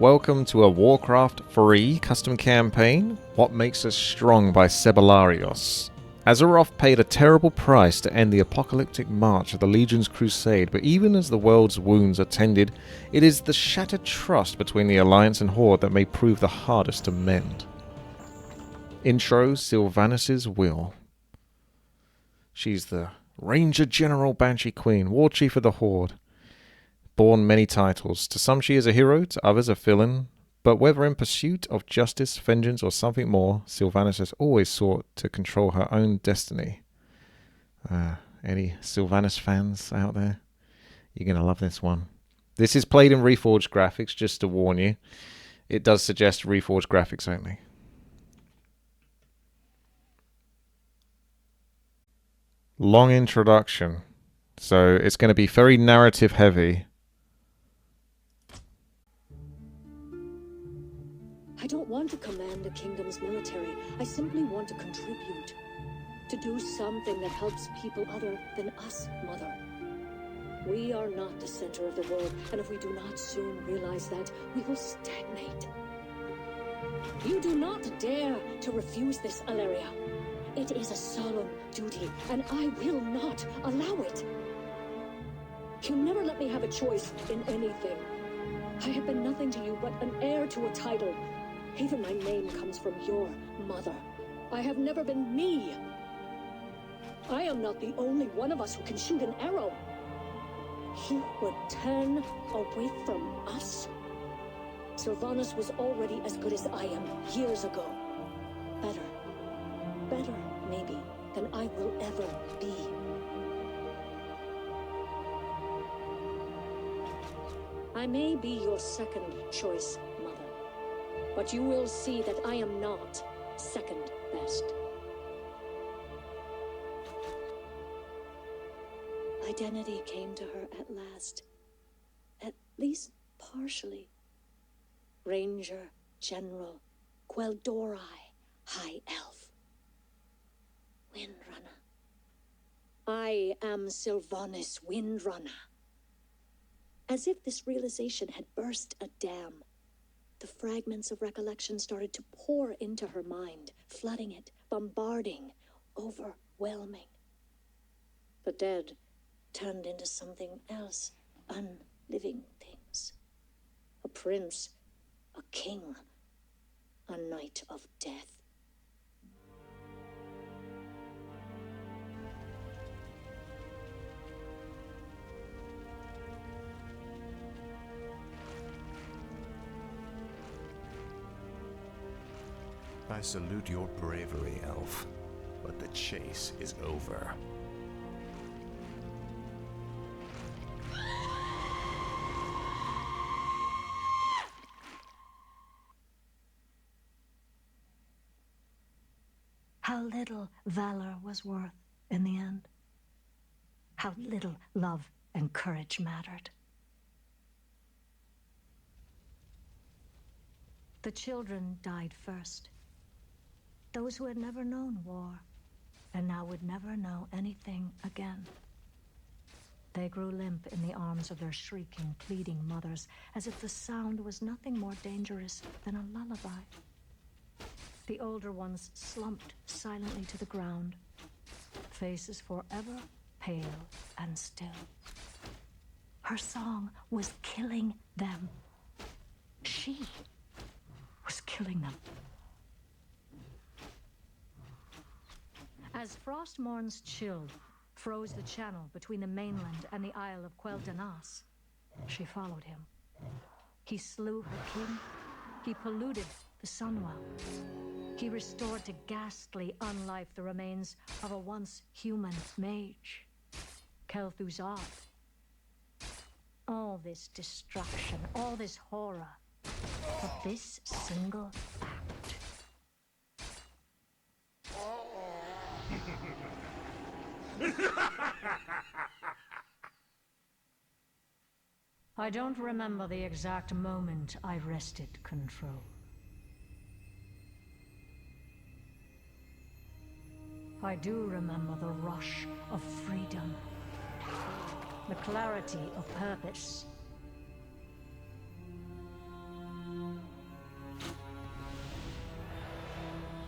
Welcome to a Warcraft free custom campaign, What Makes Us Strong by Sebelarios. Azeroth paid a terrible price to end the apocalyptic march of the Legion's crusade, but even as the world's wounds are tended, it is the shattered trust between the Alliance and Horde that may prove the hardest to mend. Intro: Sylvanas' Will. She's the Ranger General Banshee Queen, War Chief of the Horde. Born many titles. To some she is a hero, to others a villain. But whether in pursuit of justice, vengeance, or something more, Sylvanas has always sought to control her own destiny. Any Sylvanas fans out there? You're going to love this one. This is played in reforged graphics, just to warn you. It does suggest reforged graphics only. Long introduction. So it's going to be very narrative heavy. I don't want to command the kingdom's military. I simply want to contribute. To do something that helps people other than us, Mother. We are not the center of the world, and if we do not soon realize that, we will stagnate. You do not dare to refuse this, Alleria. It is a solemn duty, and I will not allow it. You never let me have a choice in anything. I have been nothing to you but an heir to a title. Even my name comes from your mother. I have never been me. I am not the only one of us who can shoot an arrow. You would turn away from us? Sylvanas was already as good as I am years ago. Better, maybe, than I will ever be. I may be your second choice, Mother. But you will see that I am not second best. Identity came to her at last. At least partially. Ranger, General, Quel'Dorei, High Elf. Windrunner. I am Sylvanas Windrunner. As if this realization had burst a dam. The fragments of recollection started to pour into her mind, flooding it, bombarding, overwhelming. The dead turned into something else, unliving things. A prince, a king, a knight of death. I salute your bravery, Elf, but the chase is over. How little valor was worth in the end. How little love and courage mattered. The children died first. Those who had never known war, and now would never know anything again. They grew limp in the arms of their shrieking, pleading mothers, as if the sound was nothing more dangerous than a lullaby. The older ones slumped silently to the ground, faces forever pale and still. Her song was killing them. She was killing them. As frost morns chilled, froze the channel between the mainland and the Isle of Quel'Danas, she followed him. He slew her king. He polluted the Sunwell. He restored to ghastly unlife the remains of a once human mage, Kel'Thuzad. All this destruction, all this horror, for this single act. I don't remember the exact moment I wrested control. I do remember the rush of freedom, the clarity of purpose,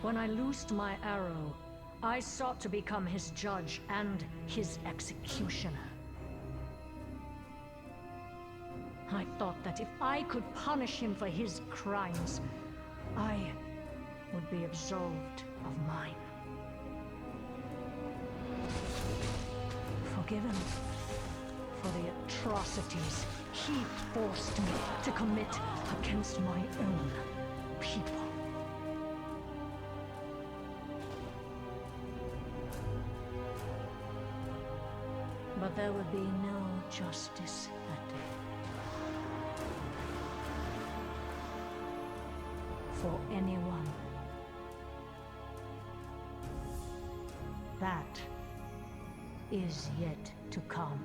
When I loosed my arrow, I sought to become his judge and his executioner. I thought that if I could punish him for his crimes, I would be absolved of mine. Forgiven for the atrocities he forced me to commit against my own people. But there would be no justice that day. For anyone. That is yet to come.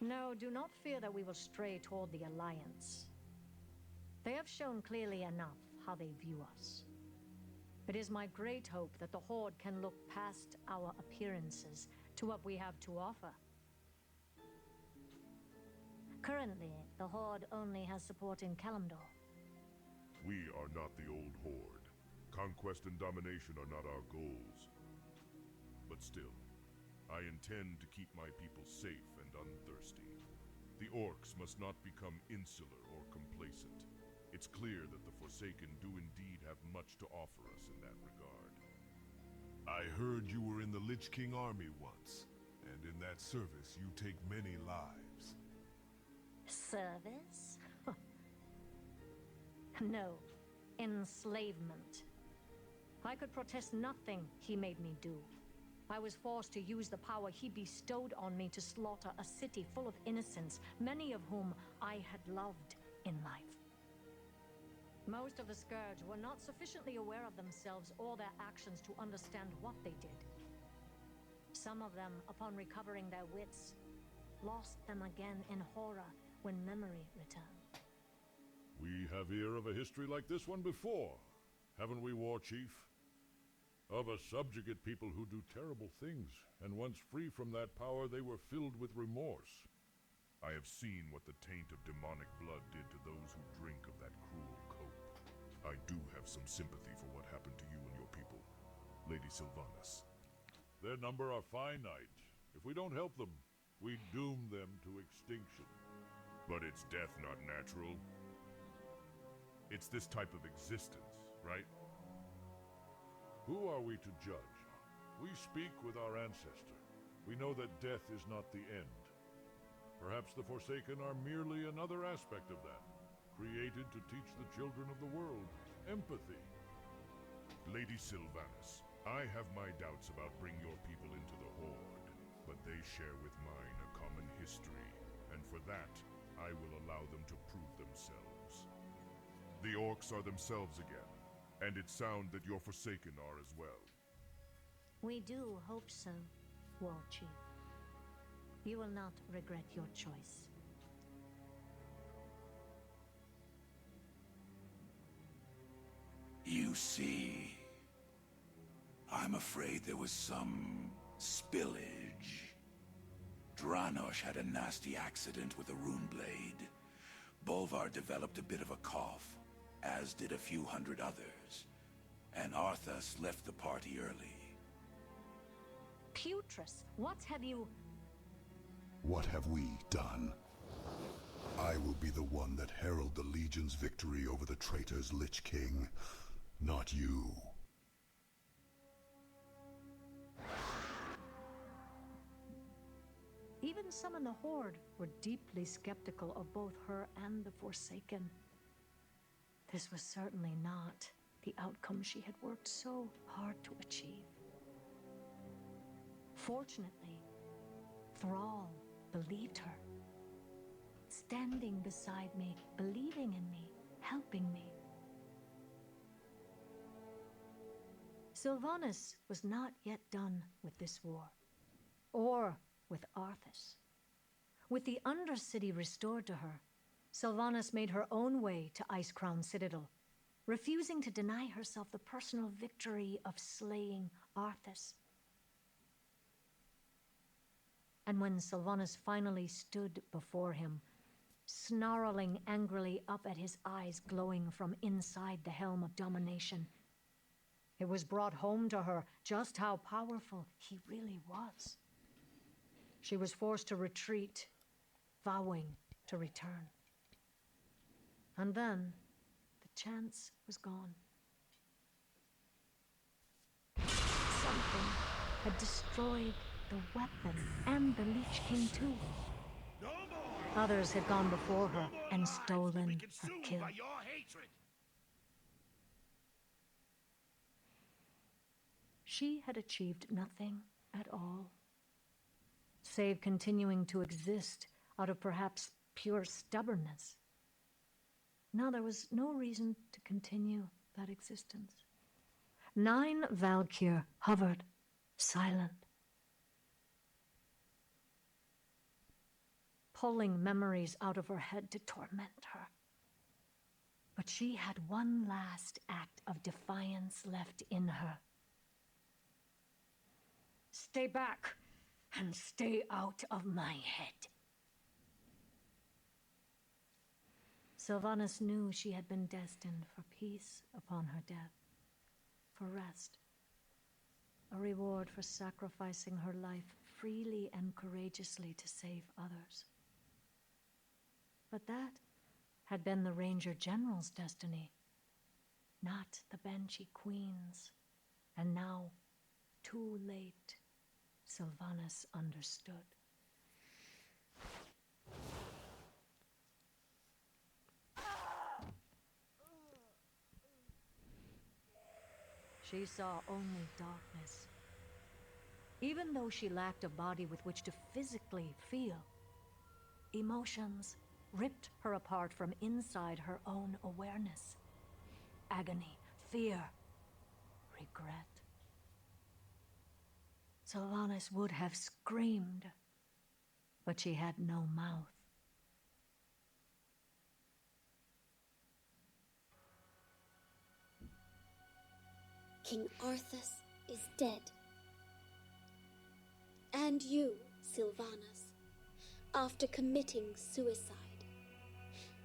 No, do not fear that we will stray toward the Alliance. They have shown clearly enough how they view us. It is my great hope that the Horde can look past our appearances to what we have to offer. Currently, the Horde only has support in Kalimdor. We are not the old Horde. Conquest and domination are not our goals. But still, I intend to keep my people safe and unthirsty. The orcs must not become insular or complacent. It's clear that the Forsaken do indeed have much to offer us in that regard. I heard you were in the Lich King army once, and in that service you take many lives. Service? No, enslavement. I could protest nothing he made me do. I was forced to use the power he bestowed on me to slaughter a city full of innocents, many of whom I had loved in life. Most of the Scourge were not sufficiently aware of themselves or their actions to understand what they did. Some of them, upon recovering their wits, lost them again in horror when memory returned. We have ear of a history like this one before, haven't we, War Chief? Of a subjugate people who do terrible things, and once free from that power, they were filled with remorse. I have seen what the taint of demonic blood did to those who drink of that cruel cope. I do have some sympathy for what happened to you and your people, Lady Sylvanas. Their number are finite. If we don't help them, we doom them to extinction. But it's death not natural. It's this type of existence, right? Who are we to judge? We speak with our ancestor. We know that death is not the end. Perhaps the Forsaken are merely another aspect of that, created to teach the children of the world empathy. Lady Sylvanas, I have my doubts about bringing your people into the Horde, but they share with mine a common history, and for that, I will allow them to prove themselves. The orcs are themselves again, and it's sound that your Forsaken are as well. We do hope so, War Chief. You will not regret your choice. You see, I'm afraid there was some spillage. Dranosh had a nasty accident with a rune blade. Bolvar developed a bit of a cough, as did a few hundred others. And Arthas left the party early. Putris, what have you... What have we done? I will be the one that herald the Legion's victory over the traitor's Lich King, not you. Even some in the Horde were deeply skeptical of both her and the Forsaken. This was certainly not the outcome she had worked so hard to achieve. Fortunately, Thrall believed her. Standing beside me, believing in me, helping me. Sylvanas was not yet done with this war, or with Arthas. With the Undercity restored to her, Sylvanas made her own way to Icecrown Citadel, refusing to deny herself the personal victory of slaying Arthas. And when Sylvanas finally stood before him, snarling angrily up at his eyes glowing from inside the helm of domination. It was brought home to her just how powerful he really was. She was forced to retreat, vowing to return. And then, the chance was gone. Something had destroyed the weapon and the Lich King too. Others had gone before her and stolen her kill. She had achieved nothing at all, save continuing to exist out of perhaps pure stubbornness. Now there was no reason to continue that existence. 9 Valkyr hovered, silent, pulling memories out of her head to torment her. But she had one last act of defiance left in her. Stay back and stay out of my head. Sylvanas knew she had been destined for peace upon her death, for rest, a reward for sacrificing her life freely and courageously to save others. But that had been the Ranger General's destiny, not the Banshee Queen's. And now, too late, Sylvanas understood. She saw only darkness. Even though she lacked a body with which to physically feel, emotions ripped her apart from inside her own awareness. Agony, fear, regret. Sylvanas would have screamed, but she had no mouth. King Arthas is dead. And you, Sylvanas, after committing suicide,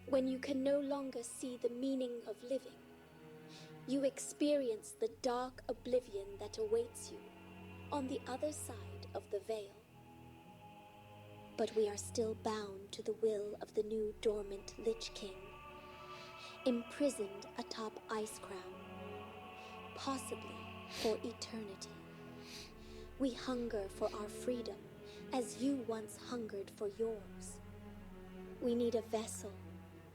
when you can no longer see the meaning of living, you experience the dark oblivion that awaits you on the other side of the veil. But we are still bound to the will of the new dormant Lich King, imprisoned atop Icecrown, possibly for eternity. We hunger for our freedom, as you once hungered for yours. We need a vessel,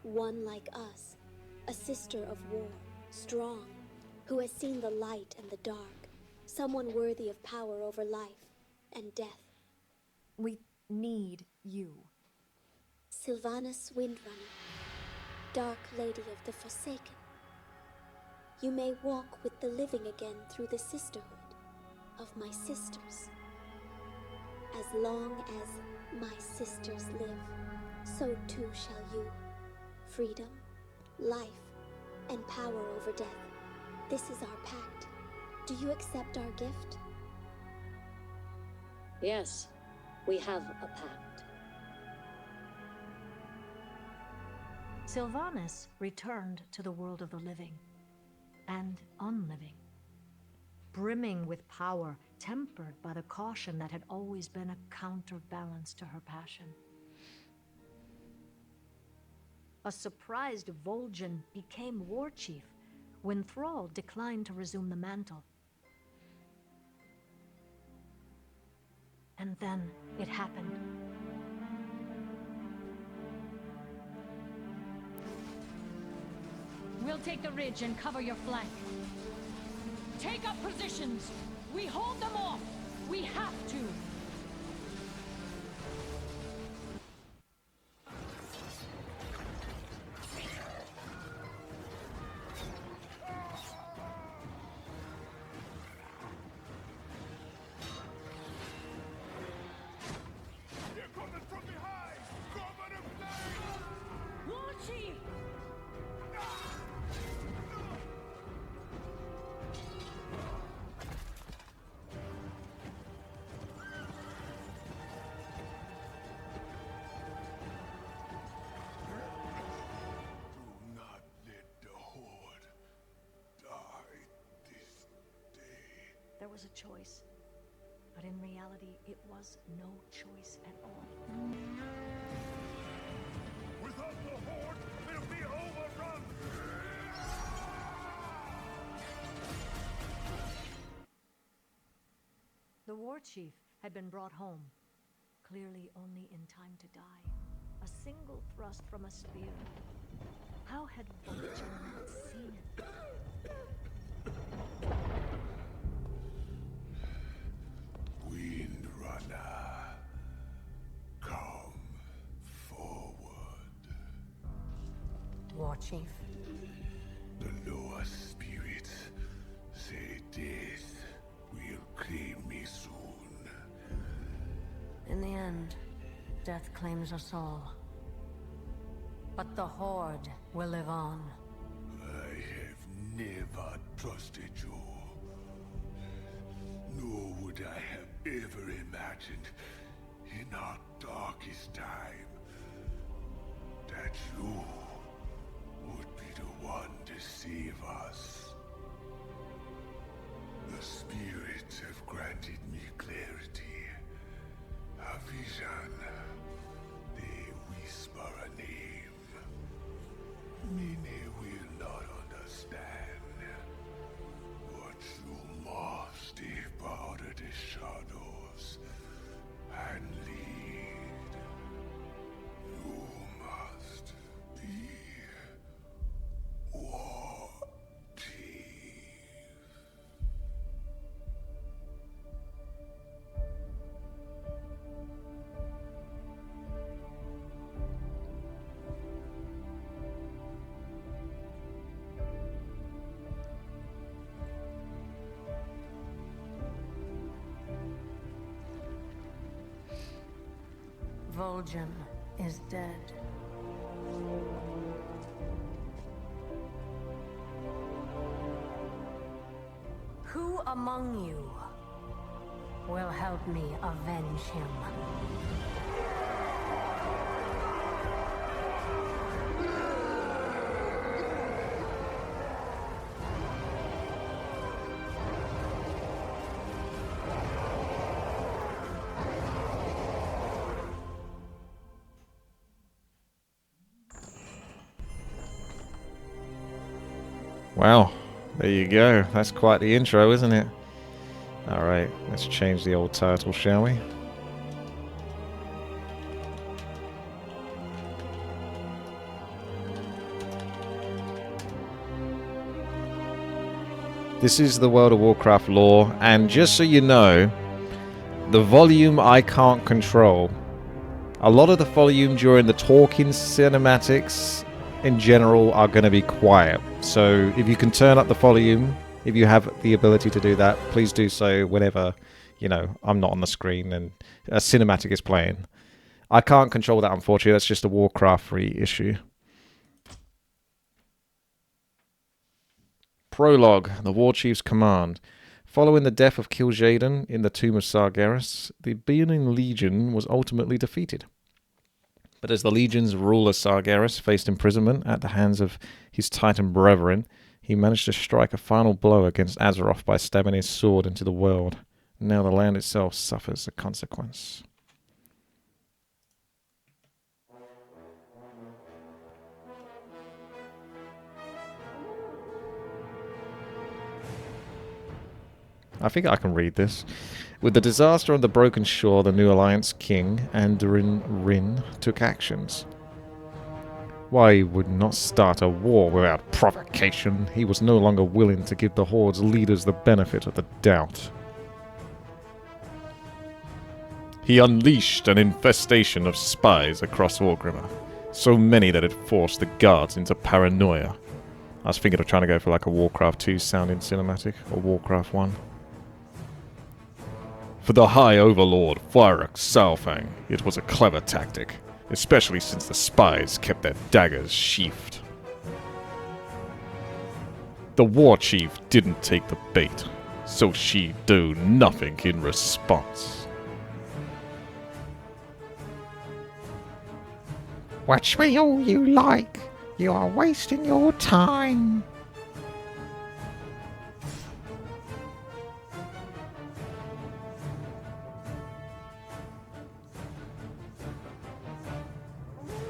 one like us, a sister of war, strong, who has seen the light and the dark, someone worthy of power over life and death. We need you. Sylvanas Windrunner, Dark Lady of the Forsaken. You may walk with the living again through the sisterhood of my sisters. As long as my sisters live, so too shall you. Freedom, life, and power over death. This is our pact. Do you accept our gift? Yes, we have a pact. Sylvanas returned to the world of the living and unliving, brimming with power, tempered by the caution that had always been a counterbalance to her passion. A surprised Vol'jin became war chief when Thrall declined to resume the mantle. And then it happened. We'll take the ridge and cover your flank. Take up positions! We hold them off! We have to! They're coming from behind! Cover the flank! War Chief! was a choice. But in reality, it was no choice at all. Without the Horde, we'll be overrun! The war chief had been brought home, clearly only in time to die. A single thrust from a spear. How had Vulture not seen it? Windrunner, come forward. War chief. The lower spirits say death will claim me soon. In the end, death claims us all. But the Horde will live on. I have never trusted you. Nor would I have ever imagined in our darkest time that you would be the one to save us. The spirits have granted me clarity, a vision. They whisper a name. Many will not understand, but you must step out of the shadows and lead. You must be war chief. Vol'jin is dead. Who among you will help me avenge him? Wow, there you go. That's quite the intro, isn't it? Alright, let's change the old title, shall we? This is the World of Warcraft lore, and just so you know, the volume I can't control. A lot of the volume during the talking cinematics in general are going to be quiet. So if you can turn up the volume, if you have the ability to do that, please do so whenever, you know, I'm not on the screen and a cinematic is playing. I can't control that, unfortunately. That's just a Warcraft free issue. Prologue, the War Chief's command. Following the death of Kil'jaeden in the Tomb of Sargeras, the Burning Legion was ultimately defeated. But as the Legion's ruler Sargeras faced imprisonment at the hands of his Titan brethren, he managed to strike a final blow against Azeroth by stabbing his sword into the world. Now the land itself suffers the consequence. I think I can read this. With the disaster on the Broken Shore, the New Alliance King, Anduin Wrynn, took actions. Why he would not start a war without provocation, he was no longer willing to give the Horde's leaders the benefit of the doubt. He unleashed an infestation of spies across Orgrimmar, so many that it forced the guards into paranoia. I was thinking of trying to go for like a Warcraft 2 sounding cinematic, or Warcraft 1. For the High Overlord, Fyrakk Saurfang, it was a clever tactic, especially since the spies kept their daggers sheathed. The War Chief didn't take the bait, so she do nothing in response. Watch me all you like. You are wasting your time.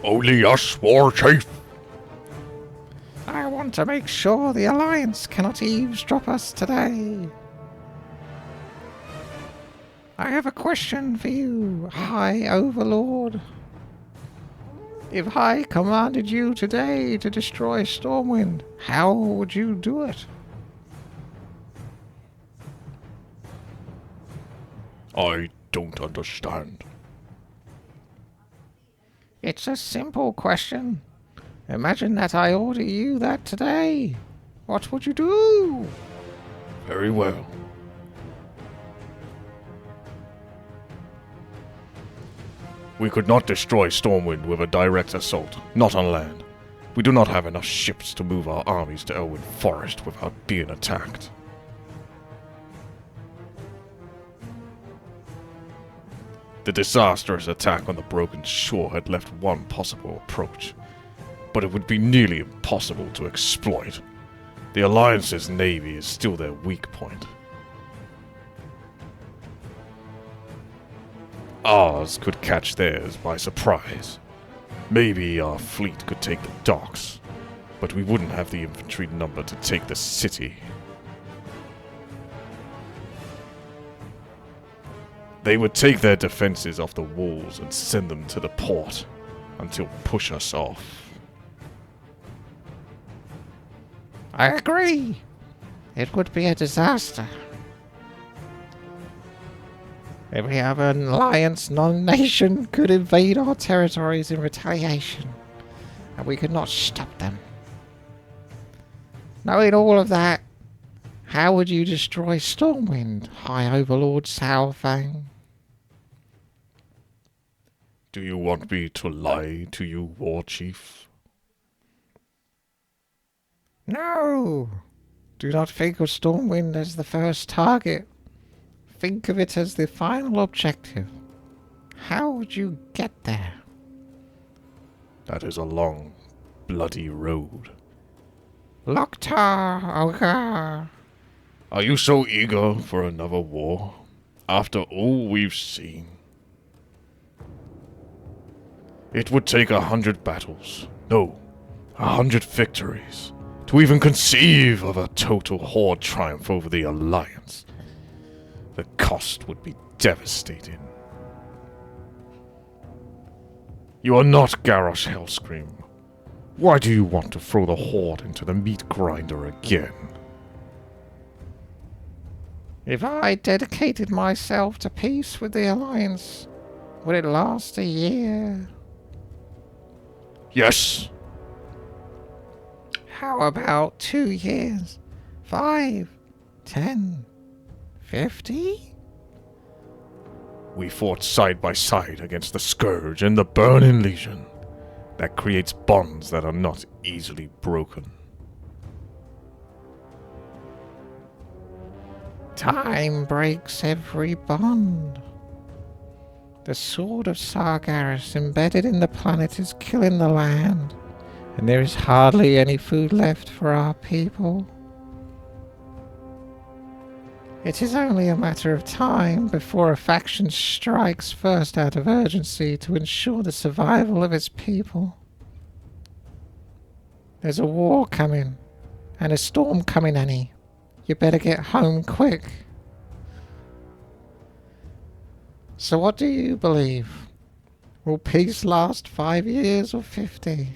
Only us, War Chief. I want to make sure the Alliance cannot eavesdrop us today. I have a question for you, High Overlord. If I commanded you today to destroy Stormwind, how would you do it? I don't understand. It's a simple question. Imagine that I order you that today. What would you do? Very well. We could not destroy Stormwind with a direct assault, not on land. We do not have enough ships to move our armies to Elwyn Forest without being attacked. The disastrous attack on the Broken Shore had left one possible approach, but it would be nearly impossible to exploit. The Alliance's navy is still their weak point. Ours could catch theirs by surprise. Maybe our fleet could take the docks, but we wouldn't have the infantry number to take the city. They would take their defenses off the walls and send them to the port until push us off. I agree. It would be a disaster. Every other Alliance non-nation could invade our territories in retaliation, and we could not stop them. Knowing all of that, how would you destroy Stormwind, High Overlord Saurfang? Do you want me to lie to you, War Chief? No! Do not think of Stormwind as the first target. Think of it as the final objective. How would you get there? That is a long, bloody road. Loktar, Ogar. Are you so eager for another war, after all we've seen? It would take 100 battles, no, 100 victories, to even conceive of a total Horde triumph over the Alliance. The cost would be devastating. You are not Garrosh Hellscream. Why do you want to throw the Horde into the meat grinder again? If I dedicated myself to peace with the Alliance, would it last a year? Yes. How about 2 years? 5? 10? 50? We fought side by side against the Scourge and the Burning Legion. That creates bonds that are not easily broken. Time breaks every bond. The sword of Sargeras embedded in the planet is killing the land, and there is hardly any food left for our people. It is only a matter of time before a faction strikes first out of urgency to ensure the survival of its people. There's a war coming, and a storm coming, Annie. You better get home quick. So what do you believe? Will peace last 5 years or 50?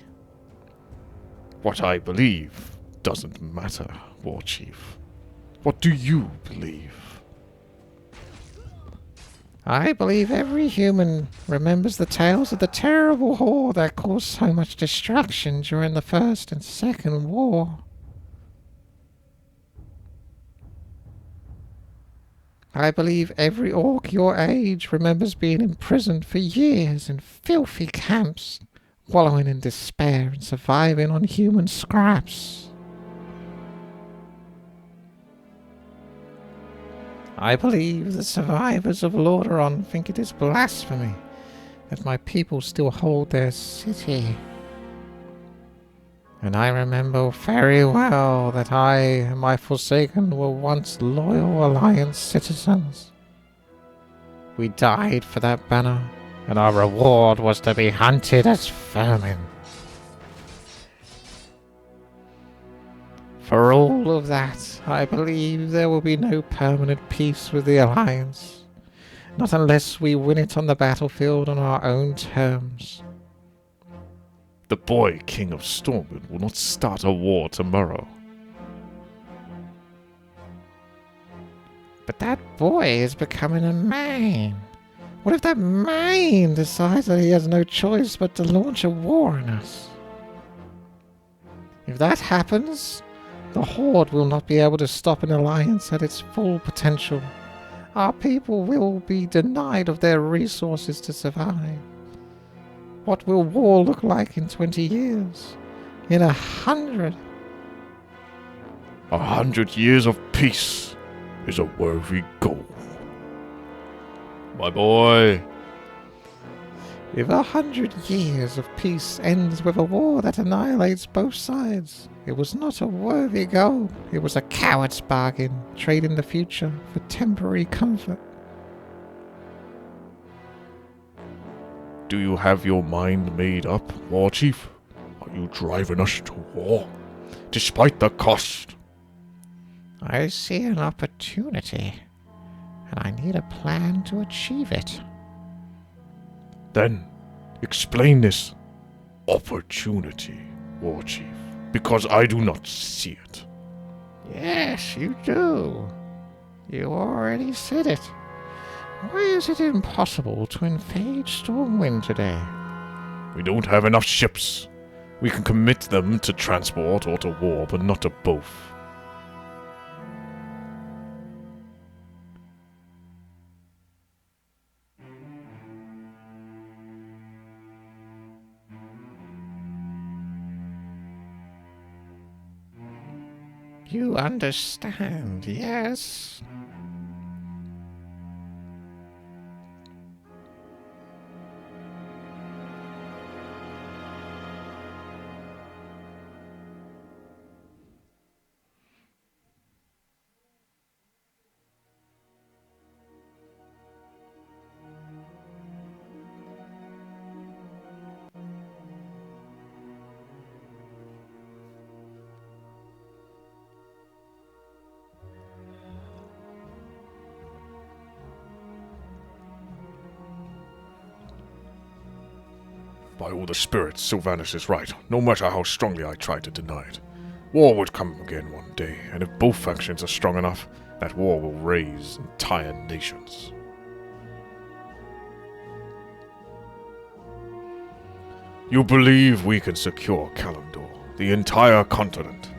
What I believe doesn't matter, War Chief. What do you believe? I believe every human remembers the tales of the terrible Horde that caused so much destruction during the First and Second War. I believe every orc your age remembers being imprisoned for years in filthy camps, wallowing in despair and surviving on human scraps. I believe the survivors of Lordaeron think it is blasphemy that my people still hold their city. And I remember very well that I and my Forsaken were once loyal Alliance citizens. We died for that banner and our reward was to be hunted as vermin. For all of that, I believe there will be no permanent peace with the Alliance. Not unless we win it on the battlefield on our own terms. The boy King of Stormwind will not start a war tomorrow. But that boy is becoming a man. What if that man decides that he has no choice but to launch a war on us? If that happens, the Horde will not be able to stop an alliance at its full potential. Our people will be denied of their resources to survive. What will war look like in 20 years? In 100? 100 years of peace is a worthy goal. My boy. If 100 years of peace ends with a war that annihilates both sides, it was not a worthy goal. It was a coward's bargain, trading the future for temporary comfort. Do you have your mind made up, War Chief? Are you driving us to war, despite the cost? I see an opportunity, and I need a plan to achieve it. Then, explain this opportunity, War Chief, because I do not see it. Yes, you do. You already said it. Why is it impossible to invade Stormwind today? We don't have enough ships. We can commit them to transport or to war, but not to both. You understand, yes? By all the spirits, Sylvanus is right, no matter how strongly I try to deny it. War would come again one day, and if both factions are strong enough, that war will raise entire nations. You believe we can secure Kalimdor, the entire continent?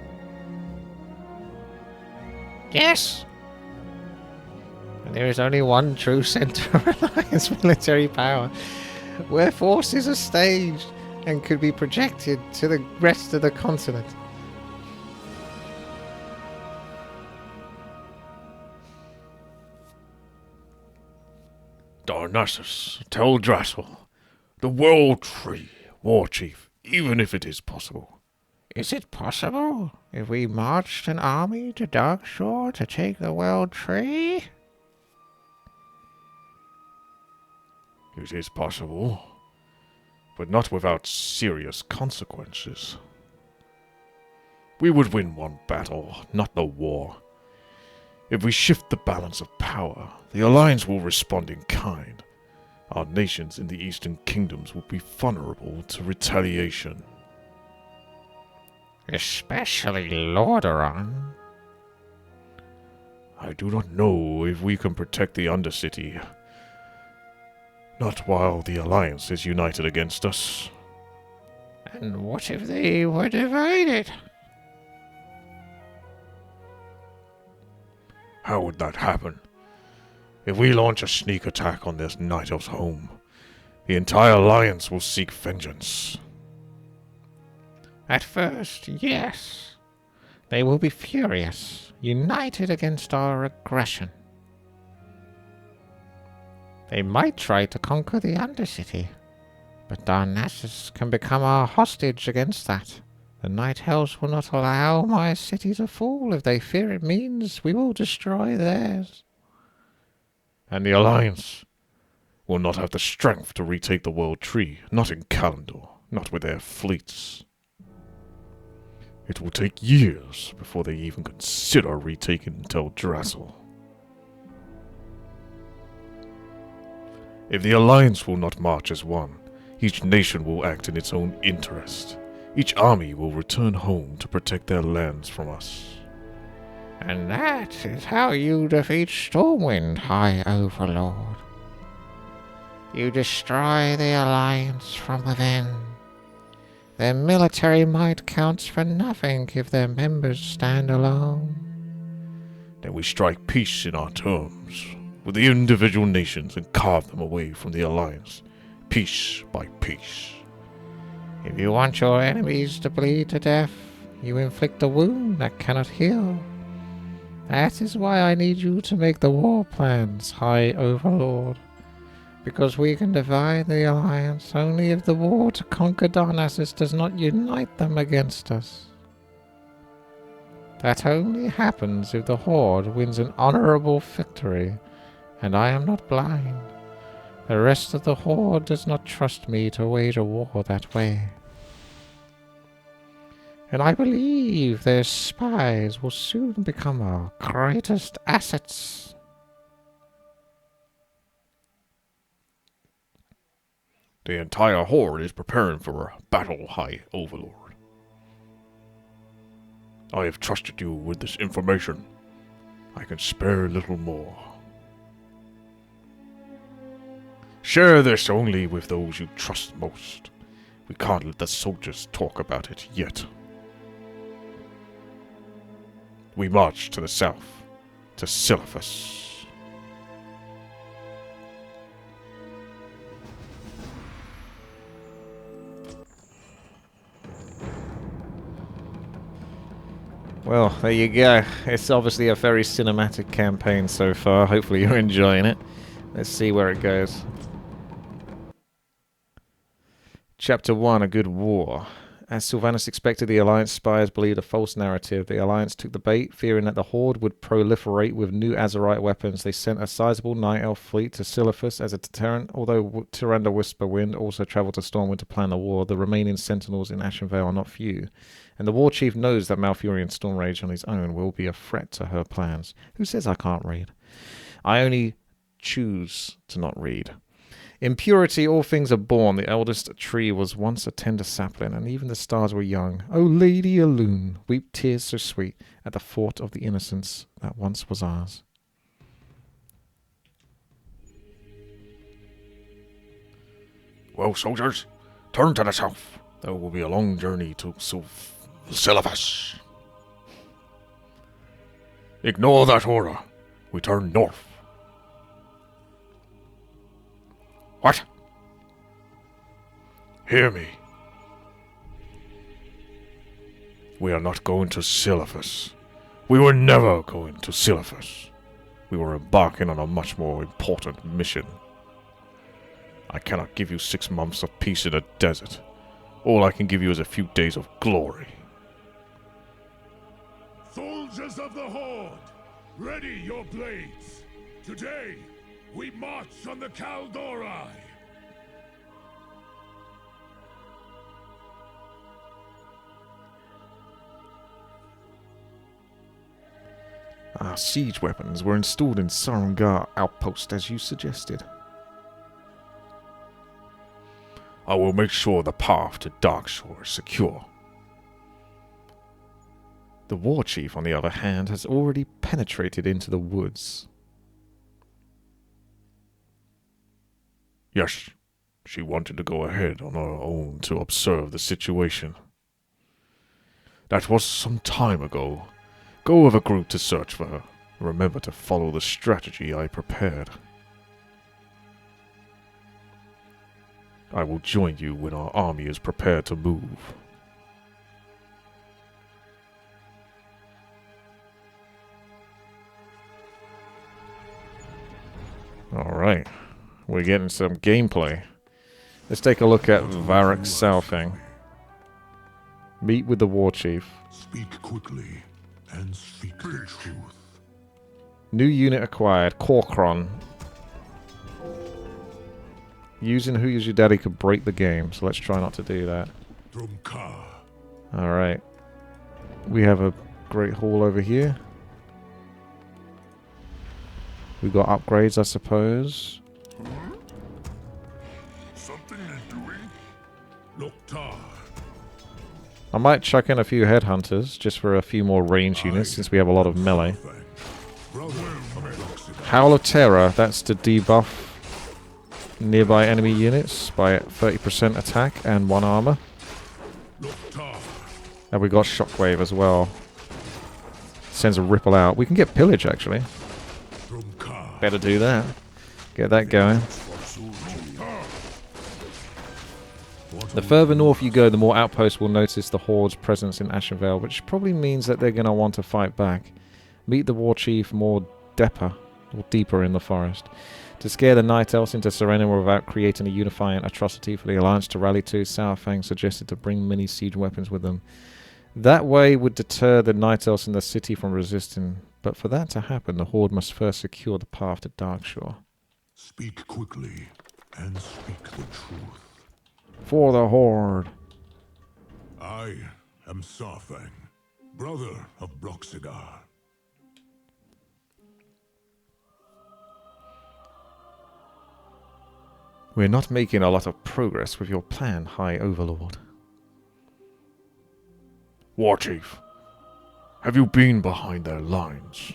Yes! And there is only one true center of Alliance military power, where forces are staged and could be projected to the rest of the continent. Darnassus, tell Drassel, the World Tree, War Chief, even if it is possible. Is it possible if we marched an army to Darkshore to take the World Tree? It is possible, but not without serious consequences. We would win one battle, not the war. If we shift the balance of power, the Alliance will respond in kind. Our nations in the Eastern Kingdoms will be vulnerable to retaliation. Especially Lordaeron. I do not know if we can protect the Undercity. Not while the Alliance is united against us. And what if they were divided? How would that happen? If we launch a sneak attack on this Night Elf's home, the entire Alliance will seek vengeance. At first, yes. They will be furious, united against our aggression. They might try to conquer the Undercity, but Darnassus can become our hostage against that. The Night Elves will not allow my city to fall if they fear it means we will destroy theirs. And the Alliance will not have the strength to retake the World Tree, not in Kalimdor, not with their fleets. It will take years before they even consider retaking Teldrassil. If the Alliance will not march as one, each nation will act in its own interest. Each army will return home to protect their lands from us. And that is how you defeat Stormwind, High Overlord. You destroy the Alliance from within. Their military might counts for nothing if their members stand alone. Then we strike peace in our terms with the individual nations and carve them away from the Alliance, piece by piece. If you want your enemies to bleed to death, you inflict a wound that cannot heal. That is why I need you to make the war plans, High Overlord. Because we can divide the Alliance only if the war to conquer Darnassus does not unite them against us. That only happens if the Horde wins an honorable victory, and I am not blind. The rest of the Horde does not trust me to wage a war that way. And I believe their spies will soon become our greatest assets. The entire Horde is preparing for a battle, High Overlord. I have trusted you with this information. I can spare little more. Share this only with those you trust most. We can't let the soldiers talk about it yet. We march to the south, to Silphus. Well, there you go. It's obviously a very cinematic campaign so far. Hopefully you're enjoying it. Let's see where it goes. Chapter 1, A Good War. As Sylvanas expected, the Alliance spies believed a false narrative. The Alliance took the bait, fearing that the Horde would proliferate with new Azerite weapons. They sent a sizable Night Elf fleet to Silphus as a deterrent, although Tyrande Whisperwind also travelled to Stormwind to plan the war. The remaining sentinels in Ashenvale are not few, and the War Chief knows that Malfurion Stormrage on his own will be a threat to her plans. Who says I can't read? I only choose to not read. In purity, all things are born. The eldest tree was once a tender sapling, and even the stars were young. O Lady Elune, weep tears so sweet at the thought of the innocence that once was ours. Well, soldiers, turn to the south. There will be a long journey to Silphus. Ignore that aura. We turn north. What? Hear me. We are not going to Silphus. We were never going to Silphus. We were embarking on a much more important mission. I cannot give you 6 months of peace in a desert. All I can give you is a few days of glory. Soldiers of the Horde, ready your blades. Today, we march on the Kaldori! Our siege weapons were installed in Sarangar outpost as you suggested. I will make sure the path to Darkshore is secure. The War Chief, on the other hand, has already penetrated into the woods. Yes, she wanted to go ahead on her own to observe the situation. That was some time ago. Go with a group to search for her. Remember to follow the strategy I prepared. I will join you when our army is prepared to move. Alright. We're getting some gameplay. Let's take a look at Varric Southing. Meet with the War Chief. Speak quickly and speak the truth. New unit acquired, Korkron. Using Who Is Your Daddy could break the game, so let's try not to do that. Alright. We have a great hall over here. We got upgrades, I suppose. Something you're doing? I might chuck in a few headhunters, just for a few more range units, since we have a lot of melee. Howl of Terror, that's to debuff nearby enemy units by 30% attack and 1 armor. And we got Shockwave as well. Sends a ripple out. We can get Pillage, actually. Better do that. Get that going. The further north you go, the more outposts will notice the Horde's presence in Ashenvale, which probably means that they're going to want to fight back. Meet the War Chief more deeper in the forest. To scare the Night Elves into surrender without creating a unifying atrocity for the Alliance to rally to, Sour Fang suggested to bring mini siege weapons with them. That way would deter the Night Elves in the city from resisting, but for that to happen, the Horde must first secure the path to Darkshore. Speak quickly and speak the truth. For the Horde. I am Sarfang, brother of Broxigar. We're not making a lot of progress with your plan, High Overlord. War Chief, have you been behind their lines?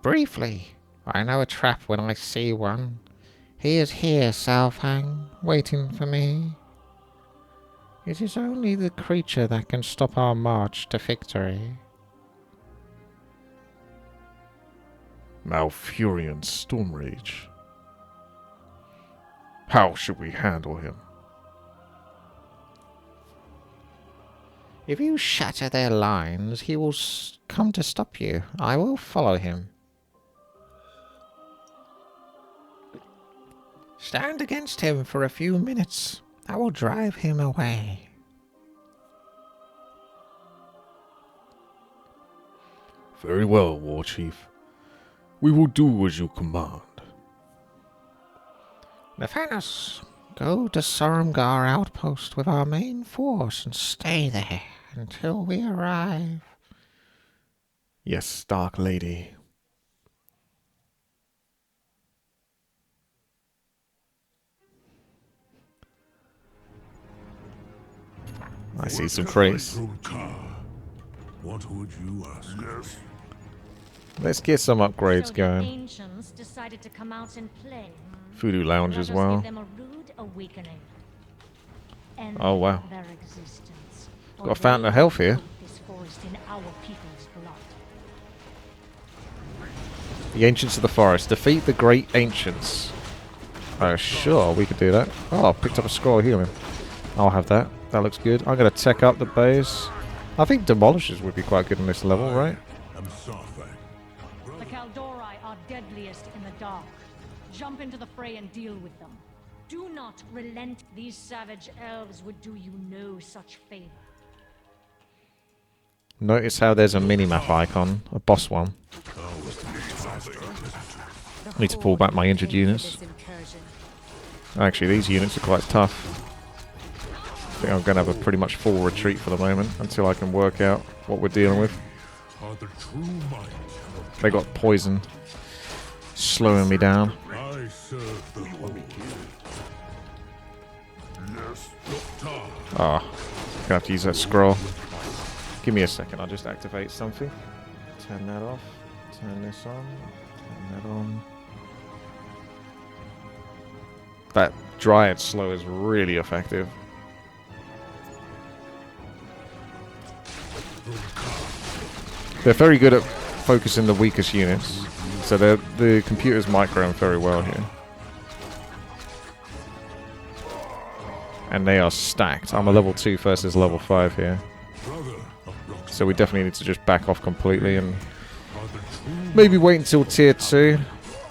Briefly. I know a trap when I see one. He is here, Salfang, waiting for me. It is only the creature that can stop our march to victory. Malfurion Stormrage. How should we handle him? If you shatter their lines, he will come to stop you. I will follow him. Stand against him for a few minutes. I will drive him away. Very well, War Chief. We will do as you command. Nephanus, go to Sorumgar outpost with our main force and stay there until we arrive. Yes, Dark Lady. I see some crates. What would you ask? Yes. Let's get some upgrades So going. the ancients decided to come out and play. Voodoo Lounge Let as us well. give them a rude awakening. End Oh, wow. their existence. Got a fountain of health here. This forest in our people's blood. The Ancients of the Forest. Defeat the Great Ancients. Oh, sure, we could do that. Oh, picked up a scroll here, man. I'll have that. That looks good. I'm going to tech up the base. I think Demolishers would be quite good on this level, right? The Kaldori are deadliest in the dark. Jump into the fray and deal with them. Do not relent. These savage elves would do you no such favor. Notice how there's a mini-map icon, a boss one. I need to pull back my injured units. Actually, these units are quite tough. I think I'm going to have a pretty much full retreat for the moment until I can work out what we're dealing with. They got poison, slowing me down. Ah, gonna have to use that scroll. Give me a second, I'll just activate something. Turn that off, turn this on, turn that on. That Dryad slow is really effective. They're very good at focusing the weakest units, so the computer's microing very well here. And they are stacked. I'm a level 2 versus level 5 here. So we definitely need to just back off completely and maybe wait until tier 2.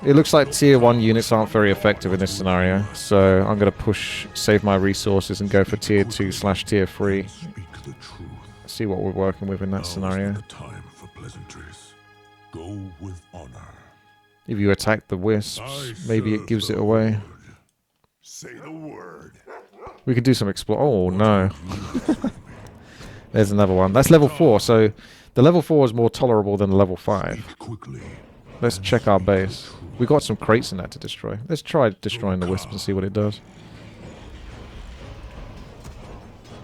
It looks like tier 1 units aren't very effective in this scenario, so I'm going to save my resources and go for tier 2/tier 3. See what we're working with in that scenario. Go with honor. If you attack the wisps, maybe it gives it away. Say the word. We could do some explore. Oh no. There's another one. That's level 4, so the level 4 is more tolerable than the level 5. Let's check our base. We got some crates in that to destroy. Let's try destroying the wisp and see what it does.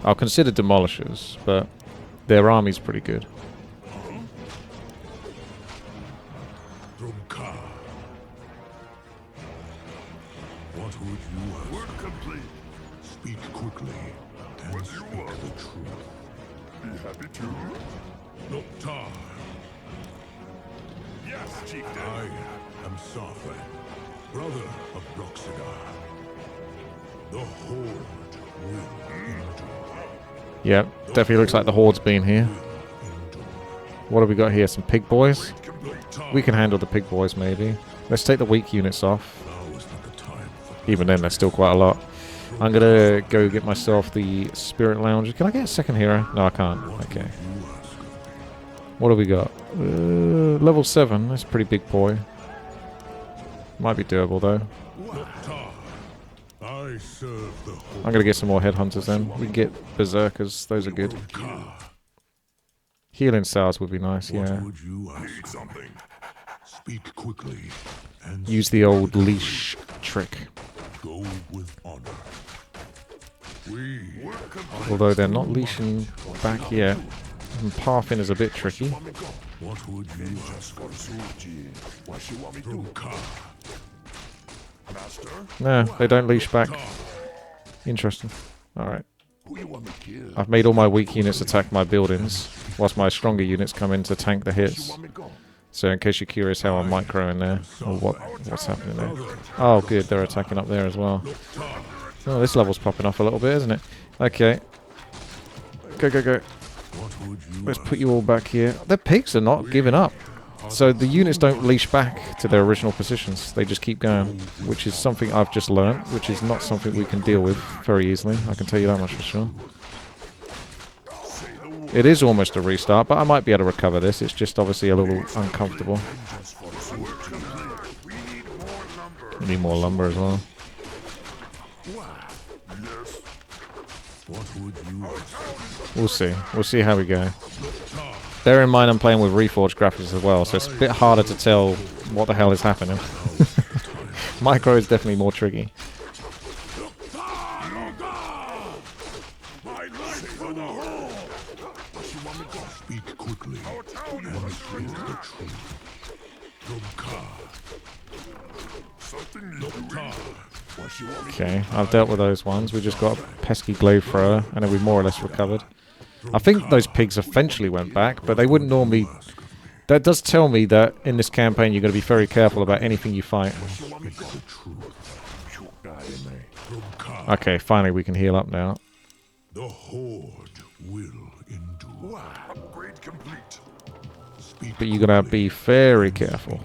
I'll consider demolishers, but their army's pretty good. What would you have? Word complete. Speak quickly and speak the truth. Be happy to. Noctar. Yes, Chieftain. I am Sarfan, brother of Broxigar. The Horde will endure. Yep, definitely looks like the Horde's been here. What have we got here? Some pig boys? We can handle the pig boys, maybe. Let's take the weak units off. Even then, there's still quite a lot. I'm gonna go get myself the Spirit Lounge. Can I get a second hero? No, I can't. Okay. What have we got? Level 7. That's a pretty big boy. Might be doable, though. I'm gonna get some more headhunters then. We can get berserkers. Those are good. Healing cells would be nice, yeah. Speak quickly and use the old leash trick. Go with honor. Although they're not leashing back yet. And pathing is a bit tricky. What would you ask for? What you want me to do? Master? No, they don't leash back. Interesting. Alright. I've made all my weak units attack my buildings, whilst my stronger units come in to tank the hits. So in case you're curious how I'm microing there, or what's happening there. Oh good, they're attacking up there as well. Oh, this level's popping off a little bit, isn't it? Okay. Go, go, go. Let's put you all back here. The pigs are not giving up. So the units don't leash back to their original positions. They just keep going, which is something I've just learned, which is not something we can deal with very easily. I can tell you that much for sure. It is almost a restart, but I might be able to recover this. It's just obviously a little uncomfortable. We need more lumber as well. We'll see. We'll see how we go. Bear in mind I'm playing with reforged graphics as well, so it's a bit harder to tell what the hell is happening. Micro is definitely more tricky. Speak quickly and speak the truth. Okay, I've dealt with those ones. We just got a pesky glaive thrower, and then we more or less recovered. I think those pigs eventually went back, but they wouldn't normally... That does tell me that in this campaign you're going to be very careful about anything you fight. Okay, finally we can heal up now. The Horde will endure. Upgrade complete. But you're going to be very careful.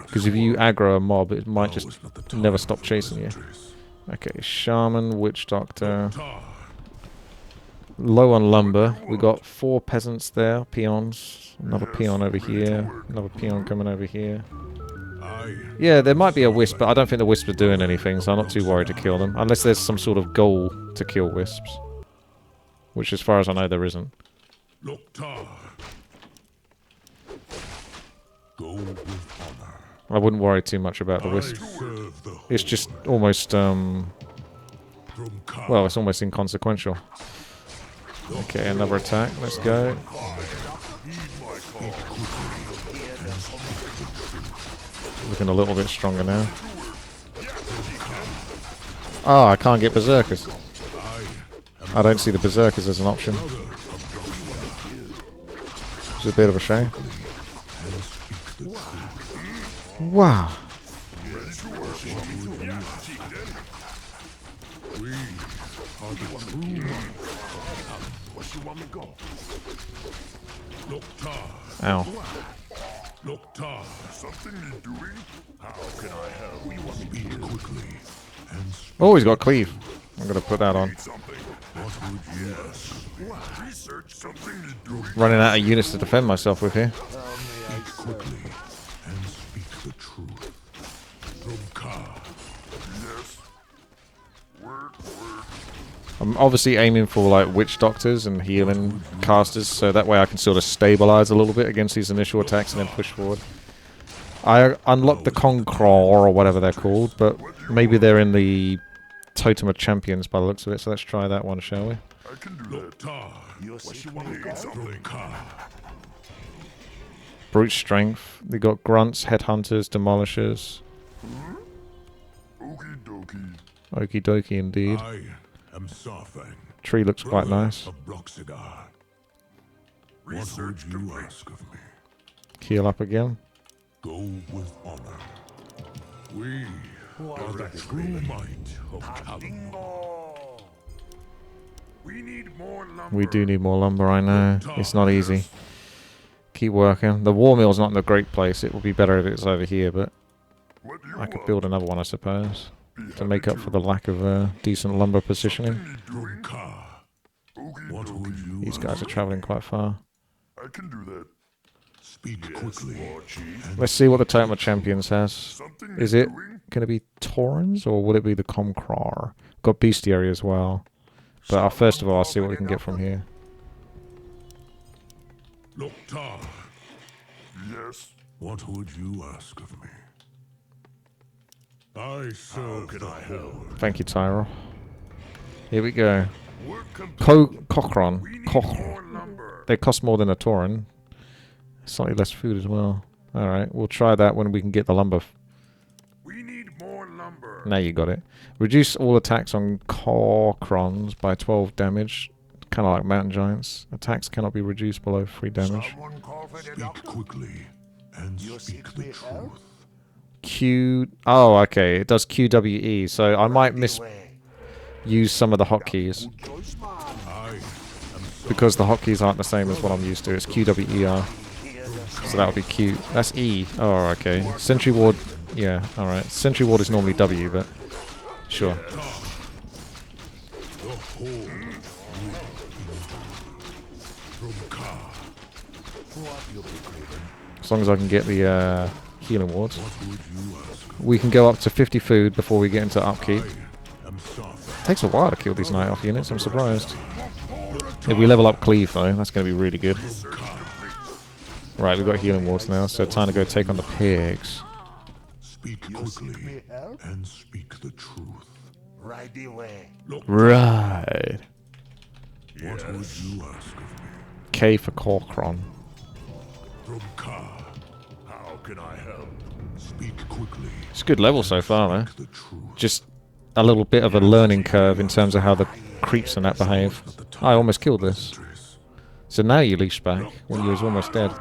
Because if you aggro a mob, it might just never stop chasing you. Okay, Shaman, Witch Doctor... Low on lumber. We got 4 peasants there, peons. Another peon over here. Another peon coming over here. Yeah, there might be a wisp, but I don't think the wisps are doing anything, so I'm not too worried to kill them. Unless there's some sort of goal to kill wisps. Which, as far as I know, there isn't. I wouldn't worry too much about the wisp. It's just almost, well, it's almost inconsequential. Okay, another attack. Let's go. Looking a little bit stronger now. Oh, I can't get berserkers. I don't see the berserkers as an option. It's a bit of a shame. Wow. Ow. Oh, he's got cleave. I'm gonna put that on. Running out of units to defend myself with here. I'm obviously aiming for like witch doctors and healing casters, so that way I can sort of stabilize a little bit against these initial attacks and then push forward. I unlocked the Conqueror or whatever they're called, but maybe they're in the Totem of Champions by the looks of it, so let's try that one, shall we? I can do that. Brute strength. They got grunts, headhunters, demolishers. Okie dokie indeed. I am Sarfang. Tree looks quite nice. What would you ask of me? Heal up again. Go with honor. We are the true might of Kalimdor. We need more lumber. We do need more lumber, I know. It's not easy. Keep working. The war mill's not in a great place. It would be better if it's over here, but I could build another one, I suppose, to make up for the lack of decent lumber positioning. These guys are traveling quite far. I can do that. Speak quickly. Let's see what the Totem of Champions has. Is it going to be Taurens, or would it be the Conqueror? Got Bestiary as well. But first of all, I'll see what we can get from here. Loktar. Yes. What would you ask of me? I serve the Horde. Thank you, Tyrell. Here we go. Cochron. They cost more than a Tauren. Slightly less food as well. Alright, we'll try that when we can get the lumber. We need more lumber. Now you got it. Reduce all attacks on Cochrons by 12 damage. Kind of like mountain giants. Attacks cannot be reduced below 3 damage. Speak quickly and speak the truth. Oh, okay. It does QWE, so I might use some of the hotkeys. Because the hotkeys aren't the same as what I'm used to. It's QWER. So that would be Q. That's E. Oh, okay. Sentry Ward. Yeah, alright. Sentry Ward is normally W, but sure. As long as I can get the healing wards. We can go up to 50 food before we get into upkeep. Takes a while to kill these Night Elf units, I'm surprised. If we level up Cleave though, that's going to be really good. Right, we've got healing wards now, so time to go take on the pigs. Speak quickly and speak the truth. Right away. Right. What would you ask of me? K for Corcron. How can I help? Speak quickly. It's a good level so far, though. Just a little bit of a learning curve in terms of how the creeps and that behave. I almost killed this. So now you leash back when you was almost dead.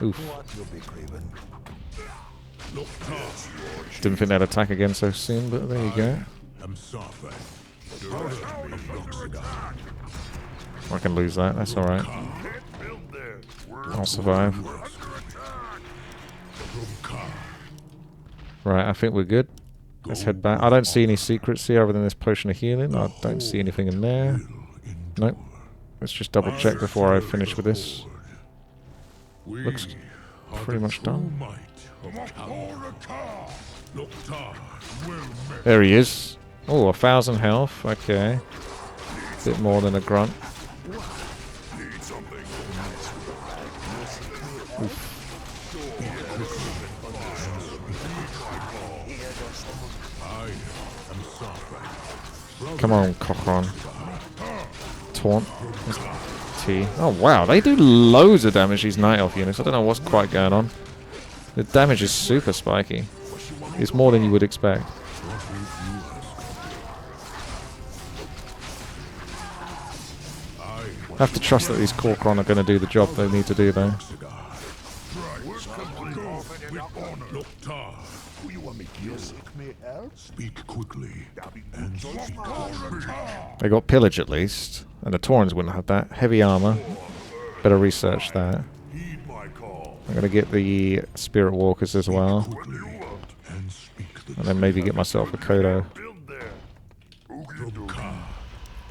Oof. Didn't think they'd attack again so soon, but there you go. I can lose that, that's alright. I'll survive. Right, I think we're good. Let's head back. I don't see any secrets here other than this potion of healing. I don't see anything in there. Nope. Let's just double check before I finish with this. Looks pretty much done. There he is. Oh, 1,000 health. Okay. Bit more than a grunt. Oof. Come on, Cochron. Taunt. T. Oh wow, they do loads of damage, these Night Elf units. I don't know what's quite going on. The damage is super spiky. It's more than you would expect. I have to trust that these Corcron are going to do the job they need to do though. Speak quickly and speak. They got pillage at least, and the Taurens wouldn't have that. Heavy armor. Better research that. I'm gonna get the Spirit Walkers as well, and then maybe get myself a Kodo.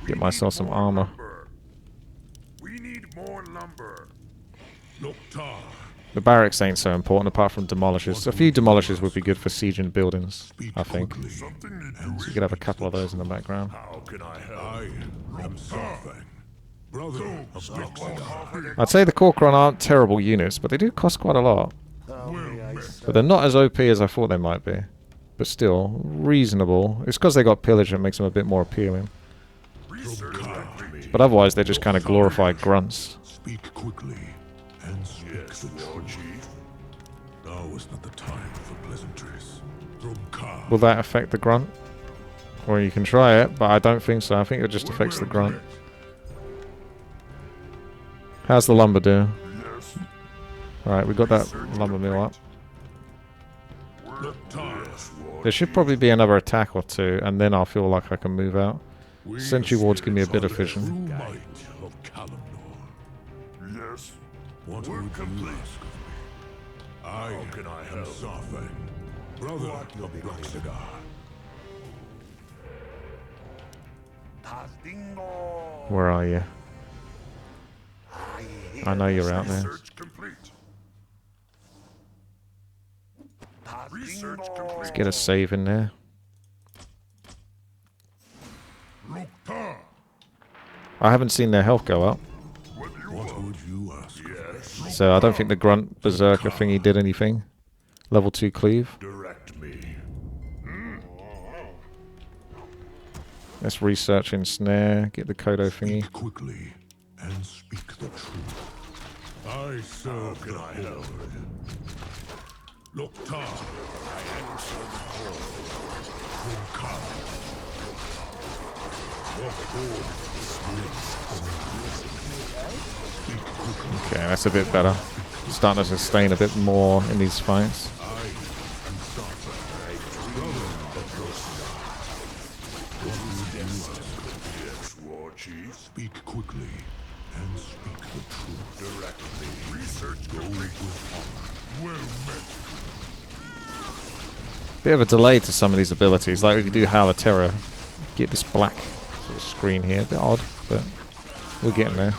Get myself some armor. We need more lumber. Loktar. The barracks ain't so important apart from demolishers. A few demolishers would be good for sieging buildings, I think. So you could have a couple of those in the background. How can I help? I am Sarfang, brother of Broxidar. I'd say the Corcoran aren't terrible units, but they do cost quite a lot. But they're not as OP as I thought they might be. But still, reasonable. It's because they got pillage that makes them a bit more appealing. But otherwise, they're just kind of glorified grunts. Speak quickly and speak the truth. Now is not the time for pleasantries. Will that affect the grunt? Or you can try it, but I don't think so. I think it just affects the grunt. How's the lumber doing? Alright, we got that lumber mill up. There should probably be another attack or two, and then I'll feel like I can move out. Sentry wards give me a bit of vision. Yes. What would you ask of me? How can I help? Sarfang, brother of Broxidar. Where are you? I know you're out there. Let's get a save in there. I haven't seen their health go up. What would you ask? Yes. So I don't think the grunt berserker thingy did anything. Level 2 cleave. Direct me. Let's research in snare, get the Kodo thingy. Speak quickly and speak the truth. I serve the Horde. Loktar, I answer the call. Rumkar. The Horde Okay, that's a bit better. Starting to sustain a bit more in these fights. Speak quickly and speak the truth. Directly. Research complete. Well met. Bit of a delay to some of these abilities. Like if you do Howl of Terror, get this black sort of screen here. A bit odd, but we're getting there.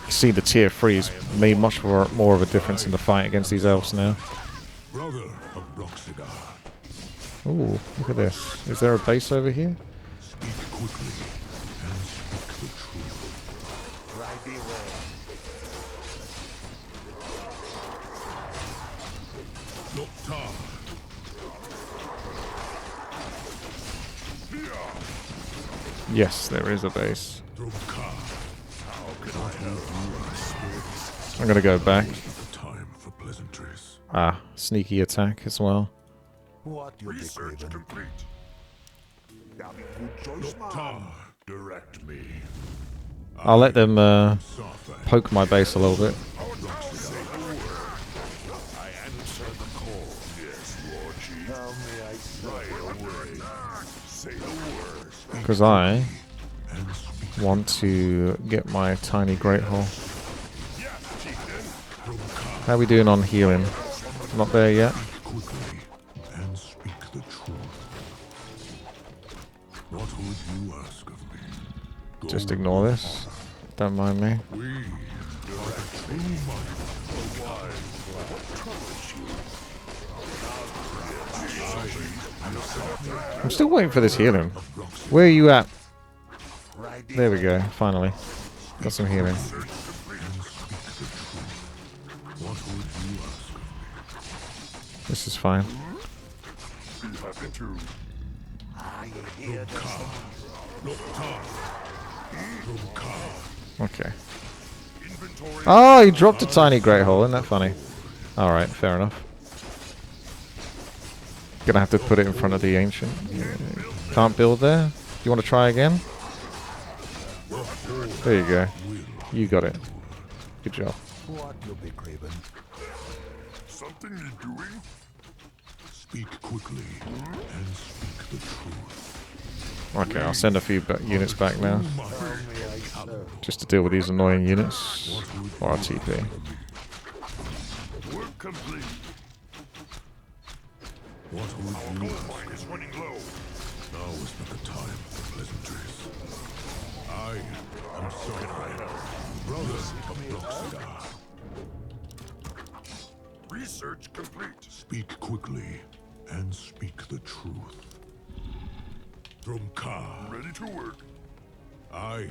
You see the tier 3's made much more of a difference in the fight against these elves now. Brother of Broxidar. Ooh, look at this. Is there a base over here? Speak quickly and speak the truth. Right beware. Loktar. Yes, there is a base. I'm gonna go back. Ah, sneaky attack as well. Research complete. Loktar, direct me. I'll let them poke my base a little bit. I answer the call. Yes, Lord Chief. How may I right away? Say the word. Because I want to get my tiny great hole. How are we doing on healing? Not there yet. And speak the truth. What would you ask of me? Just ignore this. Don't mind me. We direct I'm still waiting for this healing. Where are you at? There we go, finally. Got some healing. This is fine. Okay. Oh, he dropped a tiny great hole. Isn't that funny? Alright, fair enough. Gonna have to put it in front of the ancient. Can't build there. Do you want to try again? There you go. You got it. Good job. Something you're doing? Speak quickly and speak the truth. Okay, I'll send a few units back now. Just to deal with these annoying units. Or TP. Work complete. What would you mine is running low. Now is not the time for pleasantries. I am sorry, brother of Bloxidar. Research complete. Speak quickly and speak the truth. Drumkar. Ready to work. I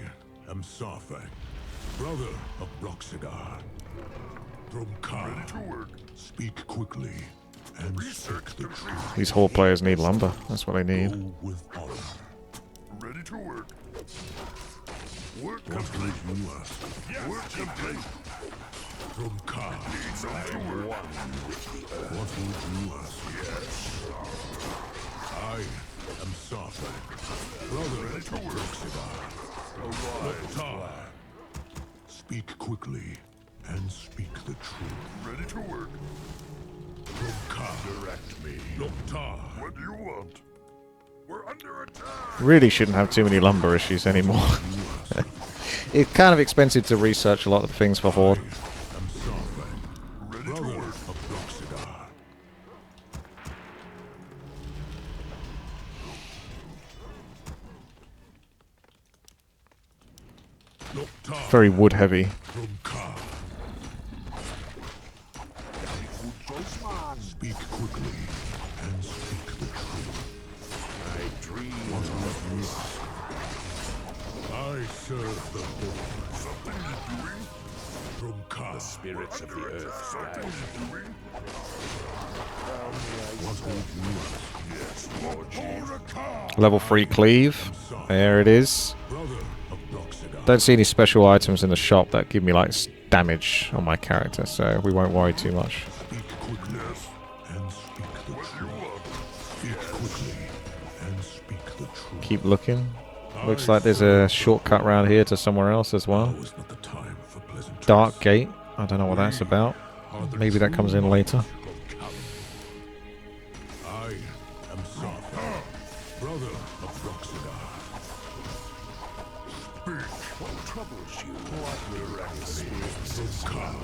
am Sarfang, brother of Bloxidar. Drumkar. Ready to work. Speak quickly and speak the truth. These horde players need lumber. That's what they need. Go with honor. Ready to work. Work What complete. would you ask? Yes, work complete. Drumkar. Ready to work. What would you ask? Yes. I am Sarfang, brother Ready to of work. Bloxidar. Loktar. Speak quickly and speak the truth. Ready to work. Drumkar. Direct me. Loktar. What do you want? We're under attack. Really shouldn't have too many lumber issues anymore. It's kind of expensive to research a lot of things for horde. I'm Sarfang, Ready to brother work. of Bloxidar. Loktar. Very wood heavy. Drumkar. Speak quickly and speak the truth. I dream. What would you ask? I serve the Horde. Something is doing. Drumkar. The spirits of the earth Something guide. is doing. What would you ask? Yes, Lord Chief. Level 3 cleave. There it is. Brother of Bloxidar. Don't see any special items in the shop that give me like damage on my character, so we won't worry too much. Speak quickly and speak the truth. Speak quickly and speak the truth. Keep looking. Looks like there's a shortcut around here to somewhere else as well. Now is not the time for pleasantries. Dark Gate. I don't know what that's about. Maybe that comes in later. I am Sarfang, brother of Bloxidar. Speak. What troubles you? What directs me? Drumkar.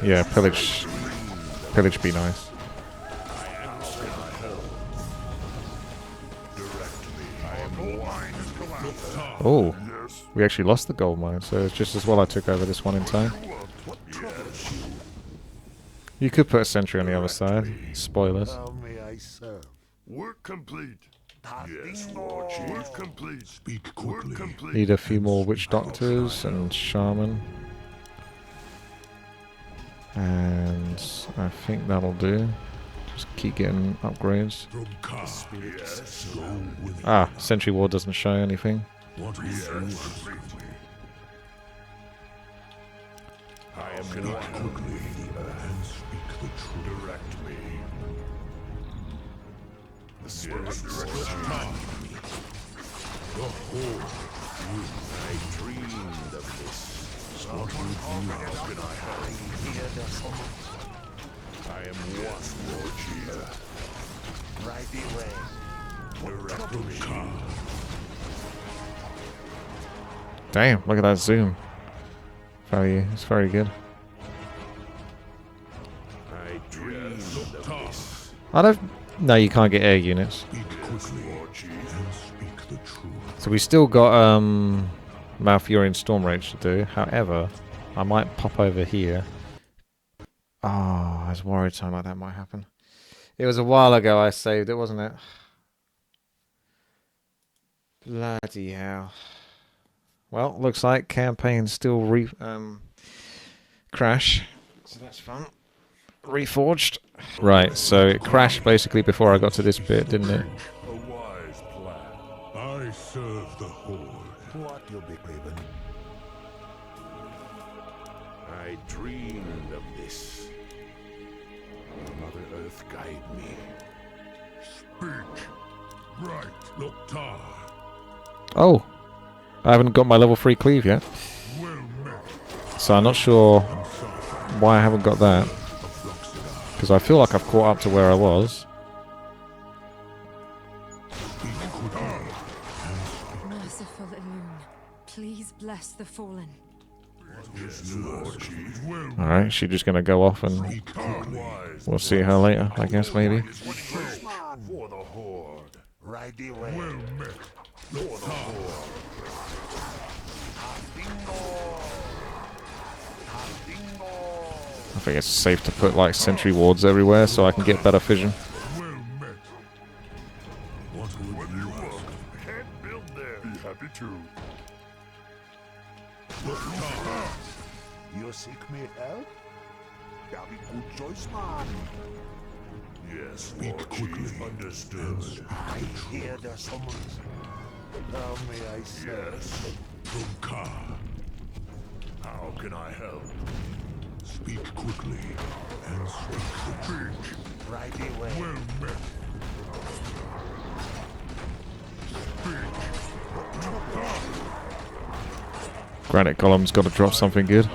Yeah, pillage. Pillage be nice. I ask and I hold. Direct me. I am blind and collapsed. Oh, Yes. we actually lost the gold mine, so it's just as well I took over this one in time. What troubles you? You could put a sentry on the other side. Spoilers. How may I serve? Work complete. Yes, Lord Chief. Work complete. Speak Work quickly. complete. Need a few more witch doctors and shaman. And I think that'll do. Just keep getting upgrades. Drumkar. Yes. Go with Ah, sentry ward doesn't show anything. what would you Yes. ask? I am Speak blind. quickly and speak the truth. Direct me. The spirits direct me. The Horde. I dreamed of this. What would you ask? How can I help? I am one, Lord Chief. Right away. Direct me. Drumkar. Damn, look at that zoom. It's very good. I dreamed of this. I don't... No, you can't get air units. Speak quickly and speak the truth. So we still got Malfurion Storm Rage to do. However, I might pop over here. Ah, I was worried something like that might happen. It was a while ago I saved it, wasn't it? Bloody hell. Well, looks like campaign still crash. So that's fun. Reforged. Right, so it crashed basically before I got to this bit, didn't it? A wise plan. I serve the Horde. What, you big raven? I dreamed of this. Mother Earth guide me. Speak. Right. Loktar. Oh, I haven't got my level 3 cleave yet. Well met. So I'm not sure why I haven't got that. Because I feel like I've caught up to where I was. Merciful Illume, please bless the fallen. Yes, Lord Chief. Alright, she's just going to go off and we'll see her later, I guess, maybe. For the Horde. Right away. Well met. I think it's safe to put like sentry wards everywhere so I can get better vision. Well met. What would you ask? Can't build there. Be happy to. You seek me help? Very good choice, man. Yes, Speak quickly. Understood. I hear the summons. How may I say? Yes. From Ka. How can I help? Speak quickly and speak the truth. Right away. Well met. Granite Golem's got to drop something good.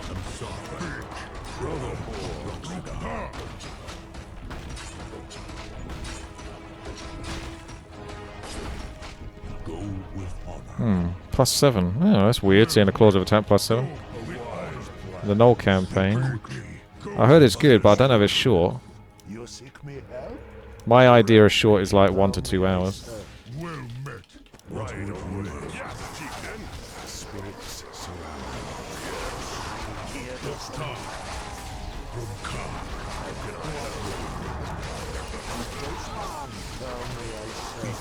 +7. Oh, that's weird, seeing a clause of attack +7. The Null campaign. I heard it's good, but I don't know if it's short. You seek me help? My idea of short is like 1 to 2 hours. Well met. Right away. Yes, chieftain. Spirits surround. Yes. Hear the From Ka. How can I How may I say?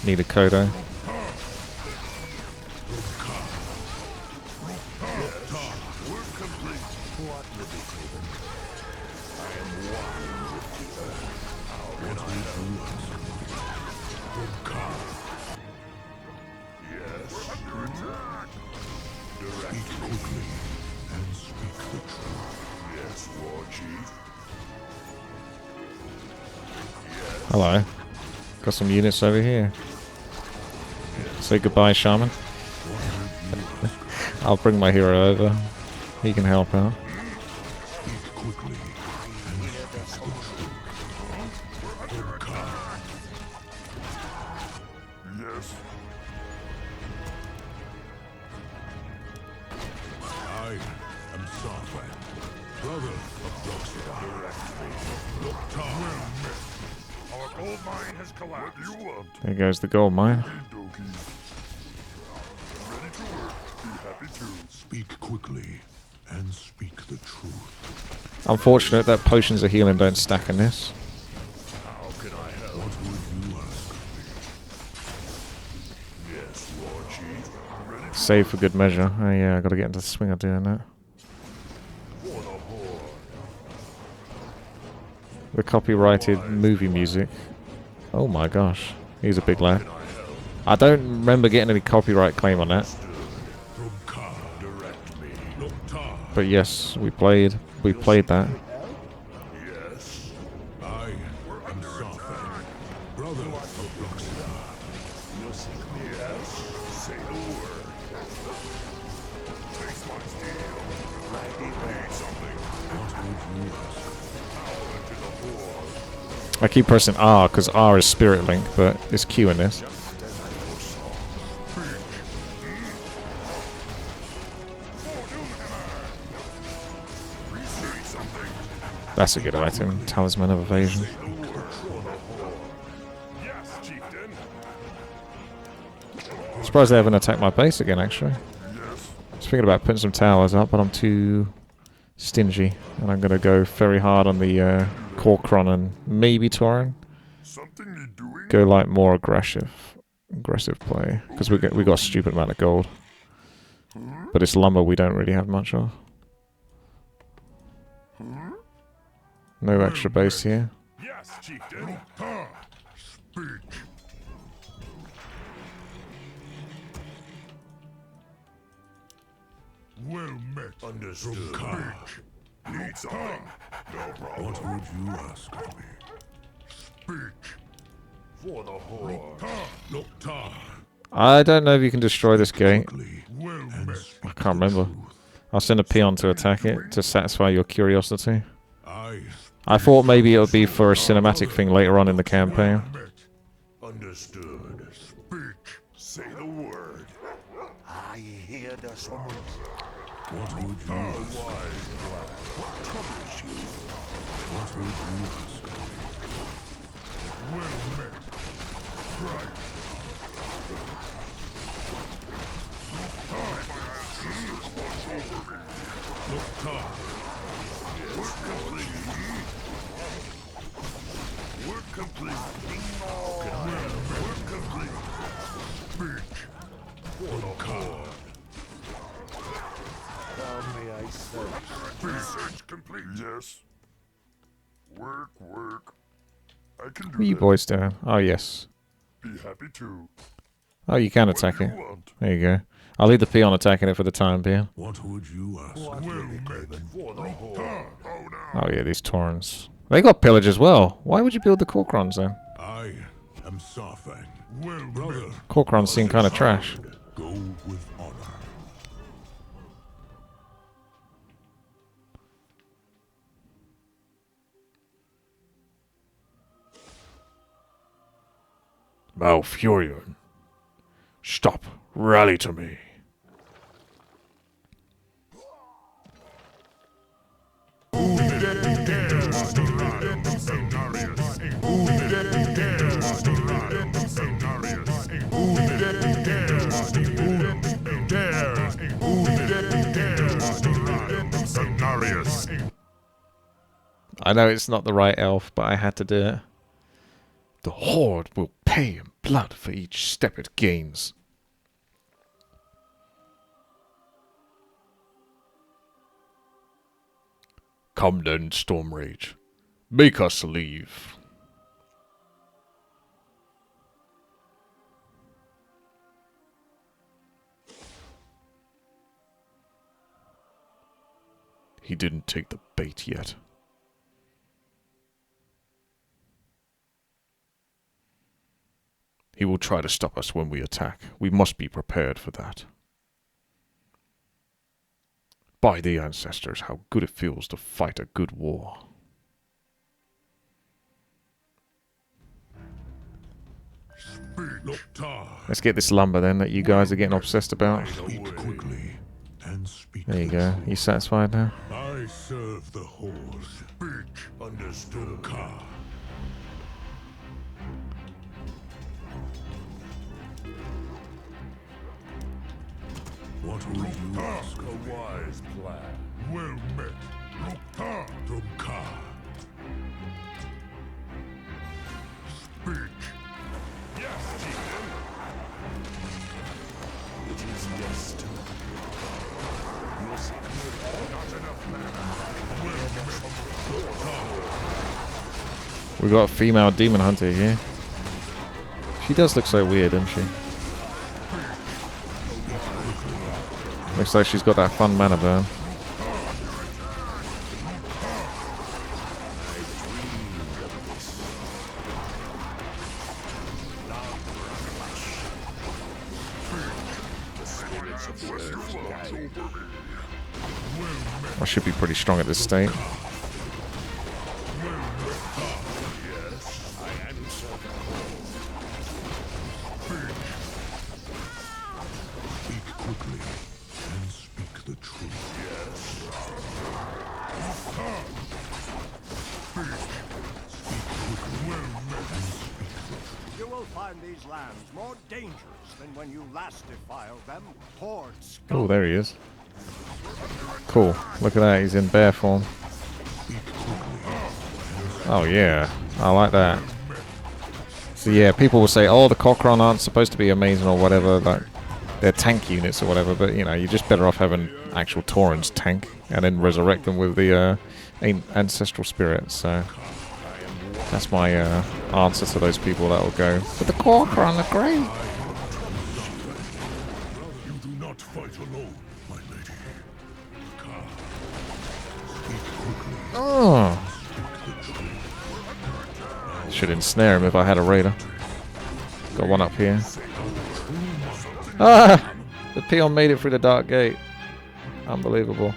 Need a Kodo. Hello. Got some units over here. Say goodbye, Shaman. I'll bring my hero over. He can help out. Yes. I am Sarfan, brother of Doxia. Our gold mine has collapsed. What do you want? There goes the gold mine. Ready to work. Be happy to. Speak quickly and speak the truth. Unfortunate that potions of healing don't stack in this. How can I help? What would you ask? Yes, War Chief. Ready to Save for good measure. Oh yeah, I gotta get into the swing of doing that. for the horde. The copyrighted movie music. Oh my gosh. He's a big lad. I don't remember getting any copyright claim on that. From Ka, direct me. Loktar. But yes, we played that. Yes. I am Sarfan, brother of Doxia. You seek me, yes? Say the word. Taste my steel. Need something. What would you ask? Power to the horde. I keep pressing R because R is Spirit Link, but it's Q in this. That's a good item. Talisman of Evasion. Yes, chieftain. Surprised they haven't attacked my base again, actually. Yes. I was thinking about putting some towers up, but I'm too stingy. And I'm going to go very hard on the Korkron and maybe Tauren. Something need doing? Go like more aggressive play. Because we got a stupid amount of gold. But it's lumber we don't really have much of. No extra base here. Yes, chieftain. Speak. Well met. Understood. Need something? No problem. What would you ask of me? Speak. For the horde. Loktar. I don't know if you can destroy this gate. Well And met. speak I can't the remember. truth. I'll send a peon to attack it to satisfy your curiosity. I I thought maybe it would be for a cinematic thing later on in the campaign. understood. Speak. Say the word. I hear the summons. What would you ask? What troubles you? What would you ask? Research complete. Yes. Work. I can do What are you that. boys doing? Oh, yes. Be happy to. Oh, you can What attack do it. you want? There you go. I'll leave the peon attacking it for the time being. What would you ask? Well met for the horde. Oh, yeah, these Taurens. They got pillage as well. Why would you build the Corkrons then? I am Sarfang. Well, brother. Corkrons seem kind of trash. Go with honor. Malfurion. Stop. Rally to me. I know it's not the right elf, but I had to do it. The Horde will pay in blood for each step it gains. Come then, Stormrage. Make us leave. He didn't take the bait yet. He will try to stop us when we attack. We must be prepared for that. By the ancestors, how good it feels to fight a good war. Let's get this lumber then that you guys are getting obsessed about. There you go. You satisfied now? I serve the Horde. Speak. Understood. What will you ask? A wise plan. Well met. Rumka. Speak. Yes, Chieftain. It is yes to me. Your secret not enough mana. We got a female demon hunter here. She does look so weird, doesn't she? Looks like she's got that fun mana burn. I should be pretty strong at this state. Oh, there he is. Cool. Look at that. He's in bear form. Oh, yeah. I like that. So, yeah, people will say, oh, the Cochran aren't supposed to be amazing or whatever. Like, they're tank units or whatever. But, you know, you're just better off having actual Taurens tank and then resurrect them with the ancestral spirits. So, that's my answer to those people that will go, but the Cochran are great. Oh. Should ensnare him if I had a raider. Got one up here. Ah! The peon made it through the dark gate. Unbelievable.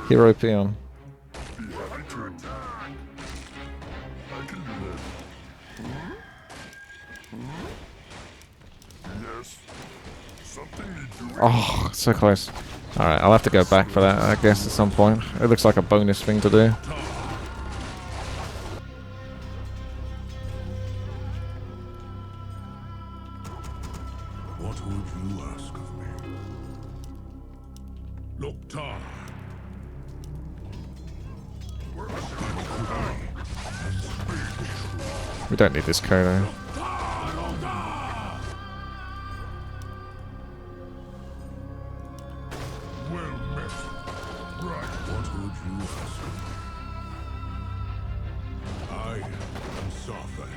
Hero peon. Oh, so close. Alright, I'll have to go back for that, I guess, at some point. It looks like a bonus thing to do. Loktar. We don't need this code, though.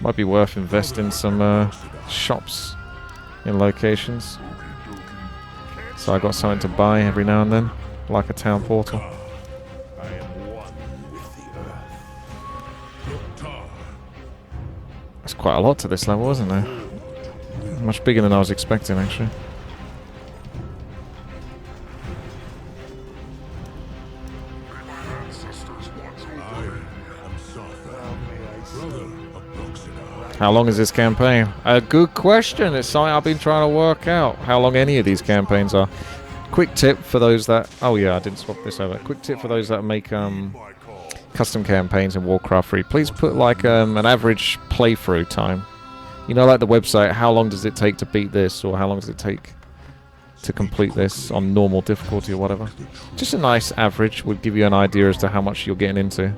Might be worth investing some shops in locations. So I got something to buy every now and then, like a town portal. That's quite a lot to this level, isn't there? Much bigger than I was expecting, actually. How long is this campaign? A good question. It's something I've been trying to work out. How long any of these campaigns are. Quick tip for those that... Oh yeah, I didn't swap this over. Quick tip for those that make custom campaigns in Warcraft 3. Please put like an average playthrough time. You know, like the website, how long does it take to beat this? Or how long does it take to complete this on normal difficulty or whatever. Just a nice average would give you an idea as to how much you're getting into.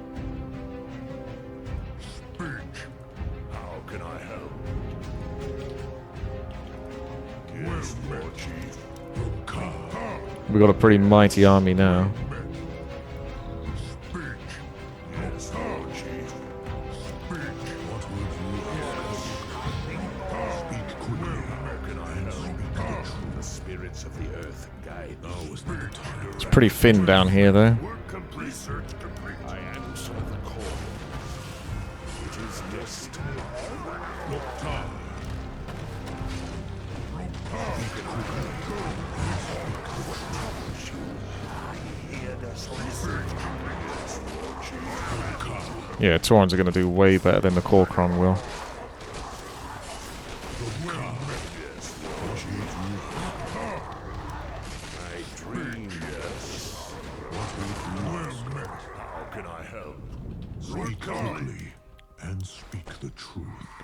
We've got a pretty mighty army now. It's pretty thin down here, though. Yeah, Taurons are going to do way better than the Corcron will.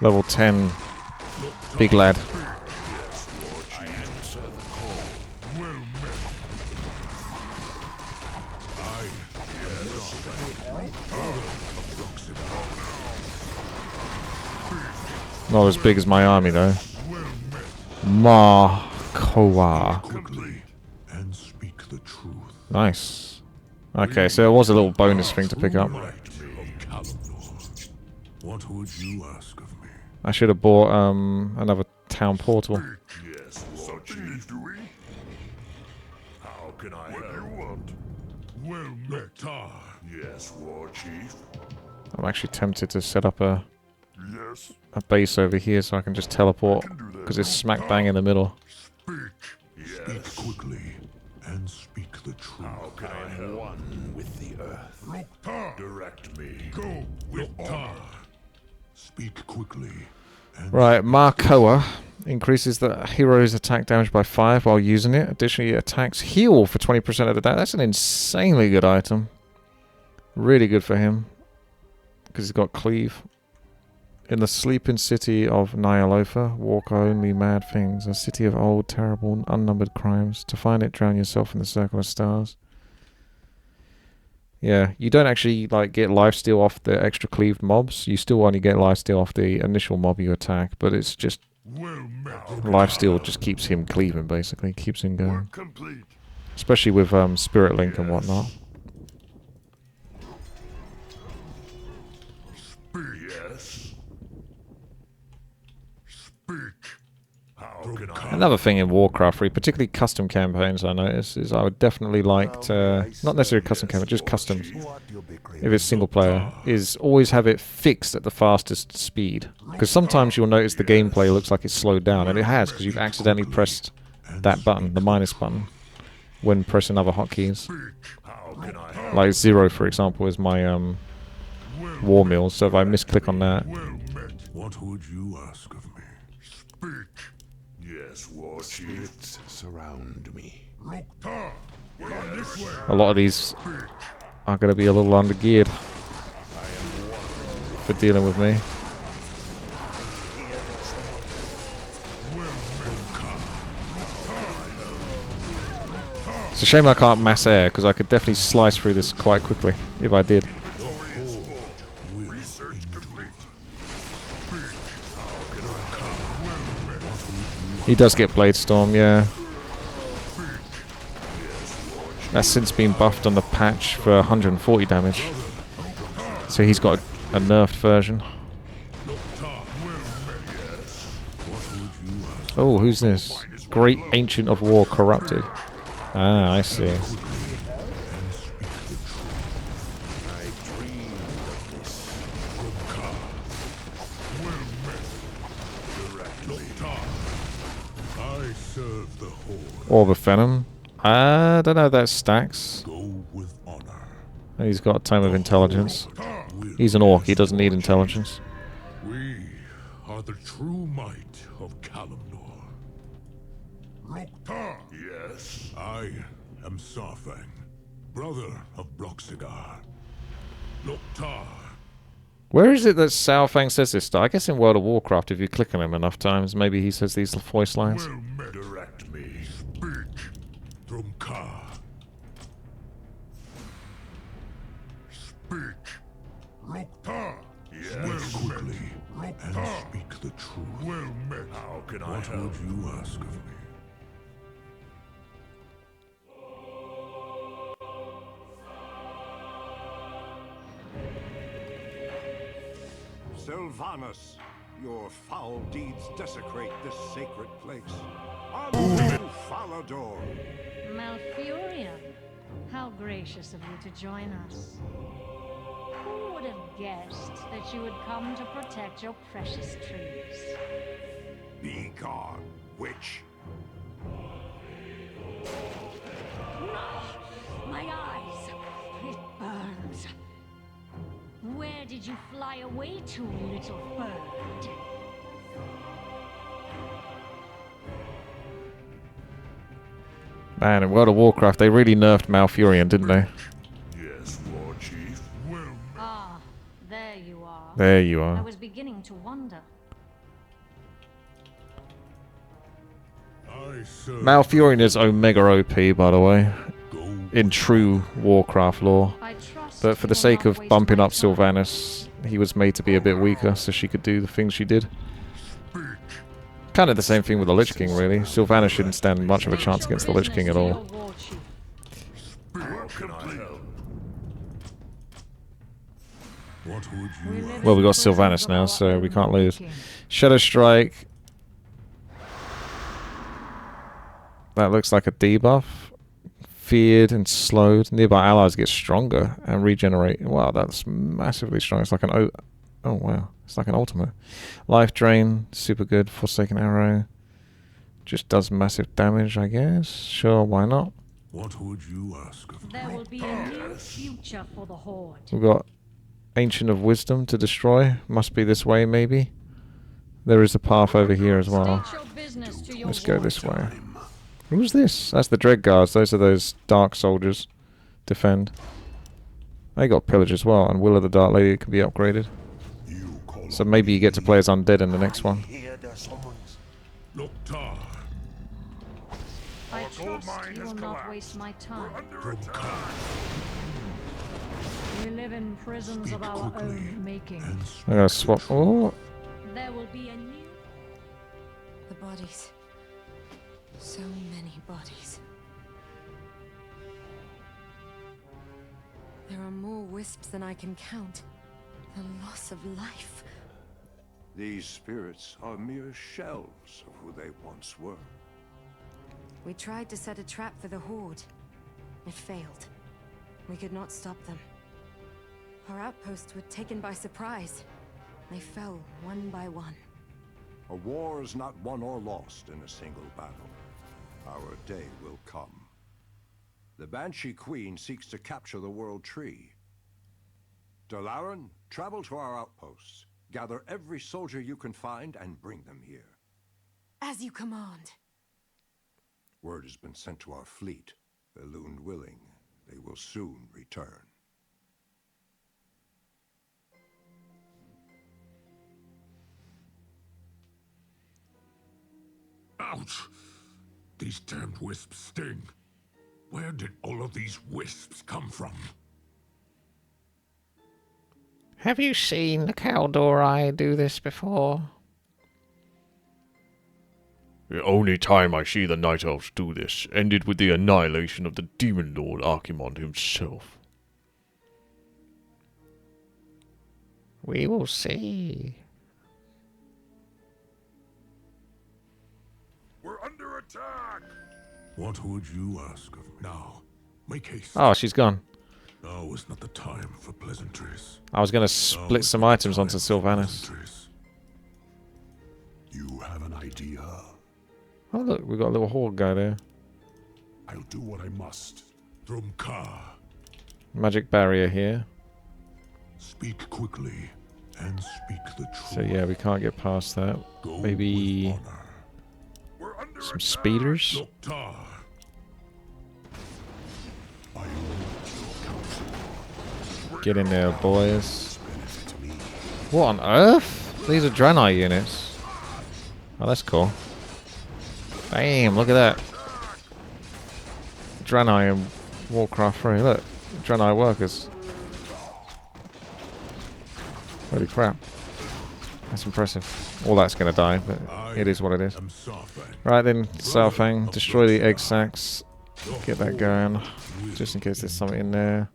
Level 10, big lad. Not as big as my army, though. Markoa. Nice. Okay, so it was a little bonus thing to pick up. What would you ask of me? I should have bought another town portal. Yes, so chief, do we? How can I help? You want? Well met. Yes, war chief. I'm actually tempted to set up a base over here so I can just teleport, because it's smack bang in the middle. Speak quickly and speak the truth. How can I help? One with the earth. Direct me. Go with honor. Speak quickly. Right, Markoa increases the hero's attack damage by 5 while using it. Additionally, attacks heal for 20% of the damage. That's an insanely good item. Really good for him, because he's got cleave. In the sleeping city of Nyalofa, walk only mad things. A city of old, terrible, unnumbered crimes. To find it, drown yourself in the circle of stars. Yeah, you don't actually like get lifesteal off the extra cleaved mobs. You still only get lifesteal off the initial mob you attack, but it's just lifesteal just keeps him cleaving, basically, keeps him going. Especially with Spirit Link and whatnot. Another thing in Warcraft 3, particularly custom campaigns, I notice, is I would definitely like to, not necessarily custom campaigns, just customs, if it's single player, is always have it fixed at the fastest speed. Because sometimes you'll notice the gameplay looks like it's slowed down, and it has, because you've accidentally pressed that button, the minus button, when pressing other hotkeys. Like 0, for example, is my war mill, so if I misclick on that... What would you ask of me? Speak. Yes, war spirits surround me. A lot of these are going to be a little under-geared for dealing with me. It's a shame I can't mass air, because I could definitely slice through this quite quickly, if I did. He does get Blade Storm, yeah. That's since been buffed on the patch for 140 damage. So he's got a nerfed version. Oh, who's this? Great Ancient of War corrupted. Ah, I see. Orb of Venom. I don't know if that stacks. He's got a Tome of Intelligence. He's an orc, he doesn't need intelligence. We are the true might of Kalimdor. Loktar! Yes? I am Sarfang, brother of Broxigar. Loktar! Where is it that Saurfang says this stuff? I guess in World of Warcraft, if you click on him enough times, maybe he says these voice lines. Well, direct me. Speak, Drumkar. Speak, Loktar. Yes. Well quickly, Loktar. And speak the truth. Well met. How can I help? What would you ask of me? Sylvanas, your foul deeds desecrate this sacred place. Unto Falador! Malfurion, how gracious of you to join us. Who would have guessed that you would come to protect your precious trees? Be gone, witch! My eyes! It burns! Where did you fly away to, little bird? Man, in World of Warcraft, they really nerfed Malfurion, didn't they? Yes, War Chief. Well, ah, there you are. There you are. I was beginning to wonder. Malfurion is Omega OP, by the way, in true Warcraft lore. But for the sake of bumping up Sylvanas, he was made to be a bit weaker so she could do the things she did. Kind of the same thing with the Lich King, really. Sylvanas shouldn't stand much of a chance against the Lich King at all. Well, we got Sylvanas now, so we can't lose. Shadow Strike. That looks like a debuff. Feared and slowed. Nearby allies get stronger and regenerate. Wow, that's massively strong. It's like an oh wow, it's like an ultimate. Life drain, super good. Forsaken arrow, just does massive damage, I guess. Sure, why not? What would you ask of me? There will be a new future for the Horde. We've got Ancient of Wisdom to destroy. Must be this way, maybe. There is a path over here as well. Let's go this way. Who's this? That's the Dread Guards. Those are those Dark Soldiers. Defend. They got Pillage as well, and Will of the Dark Lady can be upgraded. So maybe you get to play as Undead in the next one. I trust you will not waste my time. We live in prisons of our own making. I gotta swap. Oh. There will be a new... The bodies. So many bodies. There are more wisps than I can count. The loss of life. These spirits are mere shells of who they once were. We tried to set a trap for the Horde. It failed. We could not stop them. Our outposts were taken by surprise. They fell one by one. A war is not won or lost in a single battle. Our day will come. The Banshee Queen seeks to capture the World Tree. Dalaran, travel to our outposts. Gather every soldier you can find and bring them here. As you command. Word has been sent to our fleet. Elune willing, they will soon return. Ouch! These damned wisps sting. Where did all of these wisps come from? Have you seen the Kaldori do this before? The only time I see the Night Elves do this ended with the annihilation of the Demon Lord Archimonde himself. We will see. We're under attack! What would you ask of me? Now, make haste. Oh, she's gone. Now is not the time for pleasantries. I was going to split some items onto Sylvanas. You have an idea? Oh, look, we've got a little horde guy there. I'll do what I must. Drumkar, Magic barrier here. speak quickly and speak the truth. So yeah, we can't get past that. Go Maybe with honor. We're under some attack. speeders. Loktar. I await your counsel. Get in there, boys. What on earth? These are Draenei units. Oh, that's cool. Damn, look at that. Draenei and Warcraft 3. Look, Draenei workers. Holy crap. That's impressive. All that's going to die, but it is what it is. Right then, Saurfang, destroy the egg sacs. Get that going. Just in case there's something in there.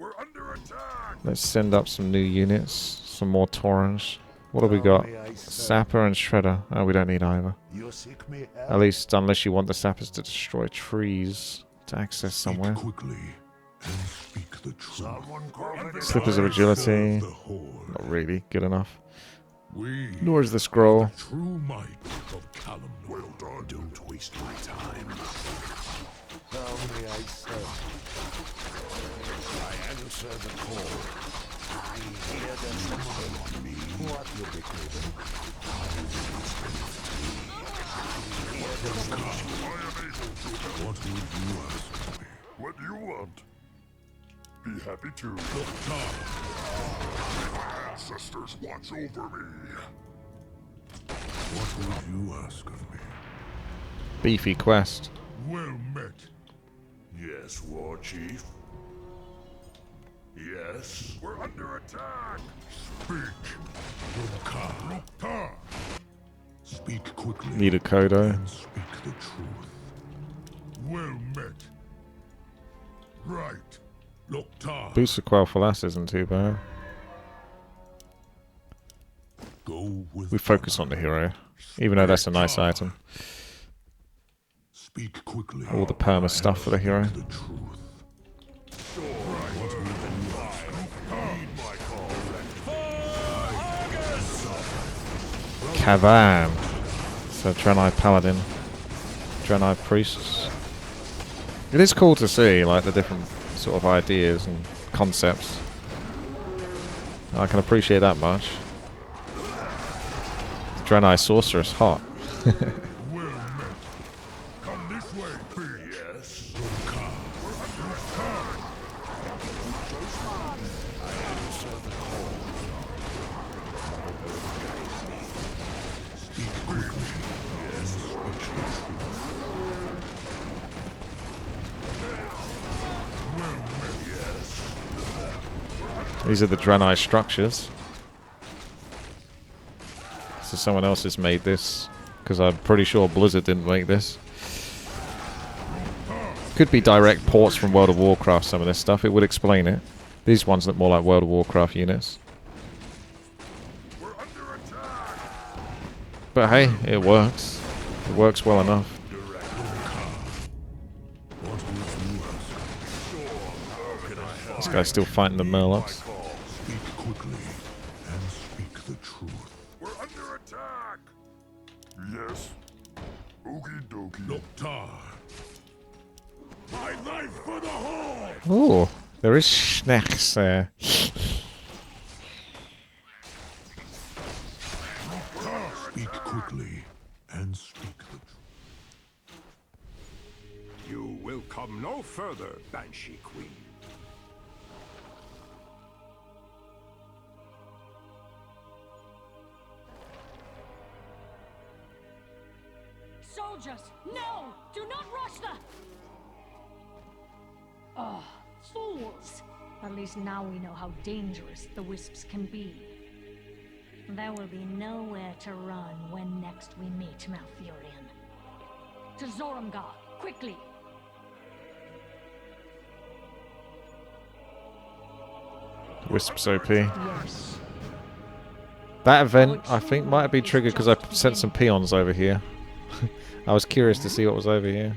Let's send up some new units. Some more Taurens. What have we got? Sapper and Shredder. Oh, we don't need either. At least unless you want the Sappers to destroy trees to access somewhere. Slippers of Agility. Not really good enough. Nor is the scroll. True might of Callum. Well done. Don't waste my time. How may I serve? I answer the call. I hear them on me. What will be given? What would you ask me? What do you want? Be happy to. Loktar. Ancestors watch over me. What would you ask of me? Beefy quest. Well met. Yes, War Chief. Yes. We're under attack. Speak. Loktar. Speak quickly. Need a Kodo. And speak the truth. Well met. Right. Loktar. Boost of Quel'Thalas isn't too bad. Go with We focus on the hero, even though that's a nice item. Speak quickly. All the perma stuff for the hero. The truth. Kavan. So Draenei Paladin. Draenei Priests. It is cool to see like the different sort of ideas and concepts. I can appreciate that much. Draenei Sorceress, hot. Come this way, yes. These are the Draenei structures. So someone else has made this, because I'm pretty sure Blizzard didn't make this. Could be direct ports from World of Warcraft, some of this stuff. It would explain it. These ones look more like World of Warcraft units. But hey, it works. It works well enough. This guy's still fighting the Murlocs. Speak quickly and speak the truth. We're under attack. Yes. Okie dokie. Loktar. My life for the Horde. Ooh, there is snacks there. Speak quickly and speak the truth. You will come no further, Banshee Queen. Soldiers, no! Do not rush the... is. At least now we know how dangerous the wisps can be. There will be nowhere to run when next we meet Malfurion. To Zorumgar, quickly! Wisps OP. Yes. That event, I think, might be triggered because I sent some peons over here. I was curious to see what was over here.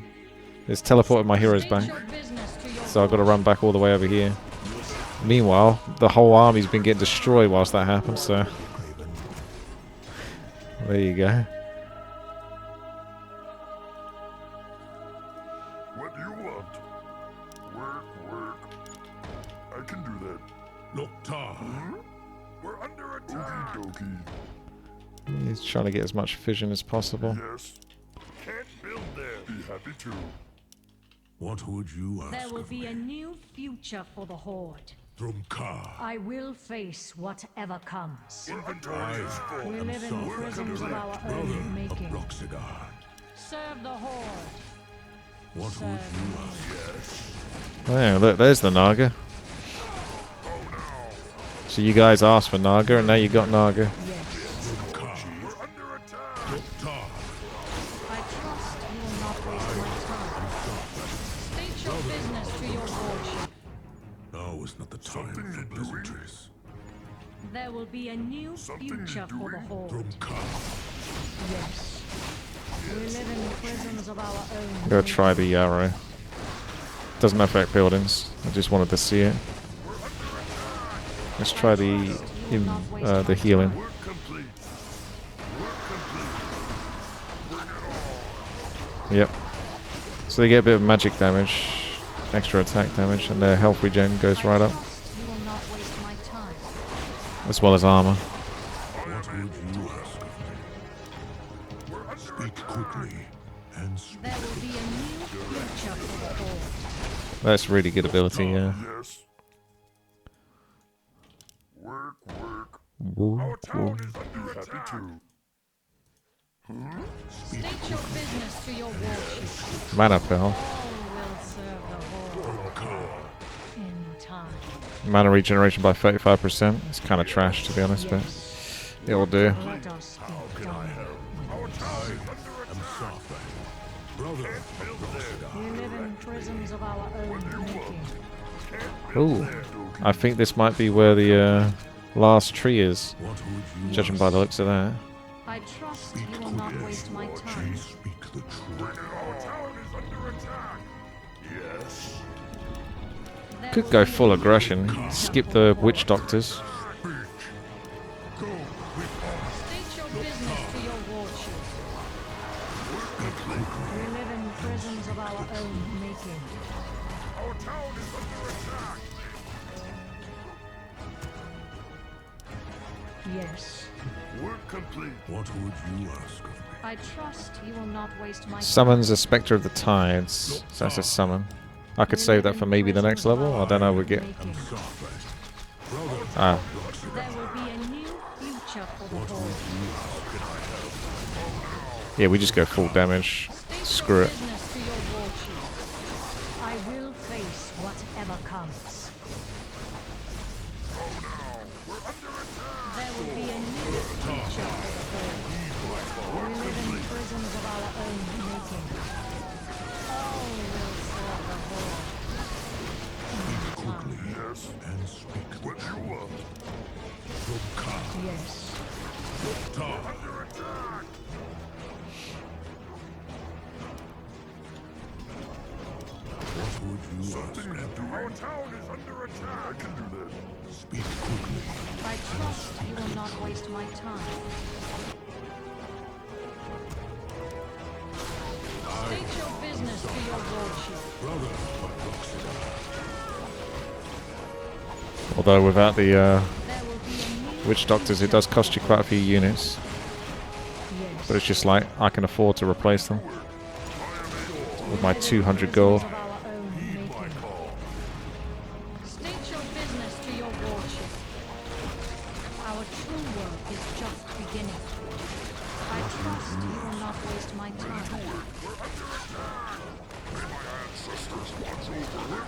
It's teleported my heroes back. So I've got to run back all the way over here. Meanwhile, the whole army's been getting destroyed whilst that happens, so... There you go. What do you want? Work. I can do that. Look, Tar. We're under attack. Okie dokie. He's trying to get as much fission as possible. Yes. Can't build there. Be happy to. What would you ask There will of be me? a new future for the Horde. Drumkar. I will face whatever comes. Inventory is full. We live in prisons of our Brother own of making. Broxigar. Serve the Horde. What would you ask? Yeah, look, there's the Naga. So you guys asked for Naga, and now you got Naga. We're under attack. Tar. I trust you will not waste my time. State your business to your lordship. Now is not the time for pleasantries. There will be a new future for the Horde. Drumkar. Yes. We live in prisons of our own. I'm gonna try the arrow. Doesn't affect buildings. I just wanted to see it. Let's try the healing. Work complete. Yep. So they get a bit of magic damage, extra attack damage, and their health regen goes right up, You will not waste my time. as well as armor. What would you ask of me? Speak quickly and speak. There will be a new future for the Horde. That's really good ability, yeah. Yes. Work. Our town is under attack. State your business to your warship. Mana Pearl. All will serve the Horde in time. Mana regeneration by 35%. It's kind of trash, to be honest, but it will do. Let us be done. Our town is under attack. Brother of Broxigar. We live in prisons of our own making. Ooh. I think this might be where the last tree is, What would you judging by the looks of that. I trust you will not waste my time. Speak the truth. Our town is under attack. Yes. There Could will go be full a new aggression, future skip for the Horde. witch doctors. State your business to your lordship. We live in prisons of our own making. Our town is under attack. Yes. Work complete. What would you ask of me? I trust you will not waste my Summons a Spectre of the Tides. So that's a summon. I could save that for maybe the next level. I don't know, we'll get... making. Ah, There will be a new future for the Horde. yeah, we just go full damage. State Screw your it. business to your lordship. I will face whatever comes. There will be a new future for the Horde. We live in prisons of our own making. All will serve the Horde. Yes, and speak what you want. Yes. Under attack. What would you ask? Our town is under attack. I can do that. Speak quickly. I trust you will not waste my time. State your business to your lordship. Brother of Broxigar. Although without the There will be a new witch doctors, it does cost you quite a few units. Yes. But it's just like, I can afford to replace them with my 200 gold. Of our own making. State your business to your lordship. Our true work is just beginning. I trust you will not waste my time.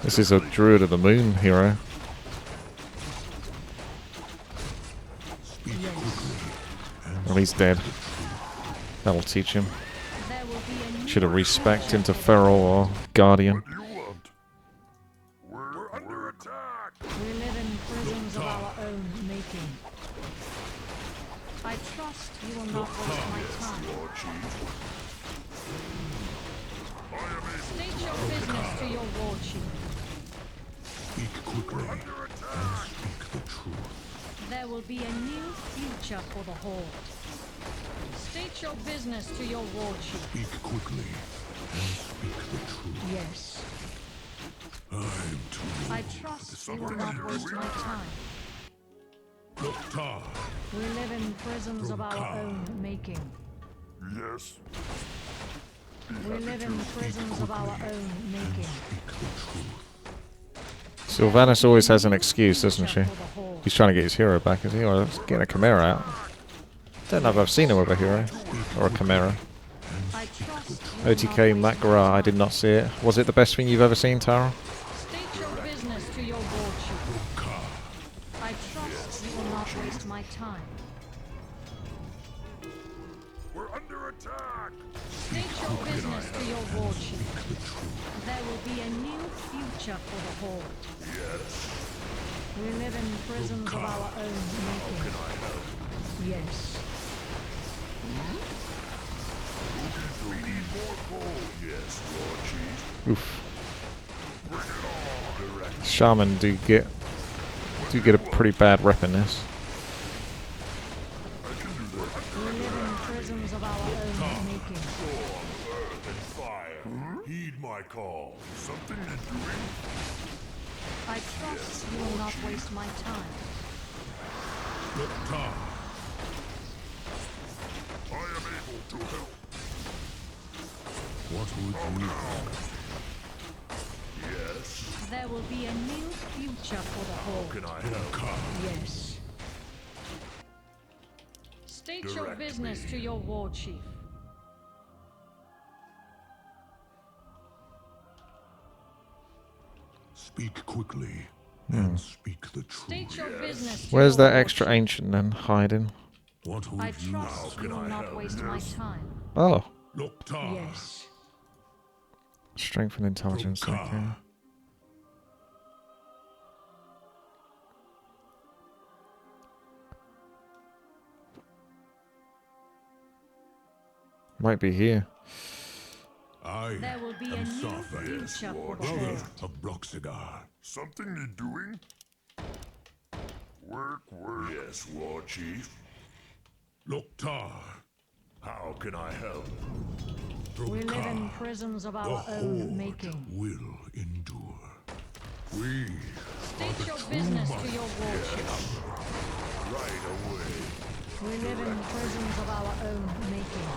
This is a Druid of the Moon hero. Well, he's dead. That'll teach him. Should have respected into Feral or Guardian. We're under attack! We live in prisons of our own making. I trust you will not waste my time. State your business to your war chief. Speak quickly and speak the truth. There will be a new future for the Horde. State your business to your war chief. Speak quickly and speak the truth. Yes. I'm too old I trust you will not waste my time. Loktar. We live in prisons of our own making. Yes. We live in prisons of our own making. Sylvanas always has an excuse, doesn't she? He's trying to get his hero back, is he? Or getting a Chimera out. Don't know if I've seen him with a hero. Or a Chimera. OTK Makra, I did not see it. Was it the best thing you've ever seen, Tara? State your business to your war chief. I trust you will not waste my time. We're under attack! State your business to your war chief. There will be a new future for the Horde. Yes. We live in prisons of our own making. Yes. We need more coal. Yes, Lord Chief. Oof. Bring it on. Direct. Shaman do get a pretty bad rep in this. We live in prisons of our own making. Earth and fire. Heed my call. Something to doing? I trust you will not waste my time. Loktar. I am able to help. What would you Yes. There will be a new future for the Horde. Can I help? Yes. State your Direct business me. to your war chief. speak quickly and speak the truth? State your business to Where's your that war extra chief. ancient then hiding? What would I you trust you will not waste my time. Oh, Loktar. Yes. strength and intelligence. Broka. Okay. Might be here. There will be a new future for the brother Horde. of Broxigar. Something need doing? Work. Yes, War Chief. Loktar. How can I help? We live in prisons of our own making. Will endure. We State your business to your war chief. Right away. We live in prisons of our own making.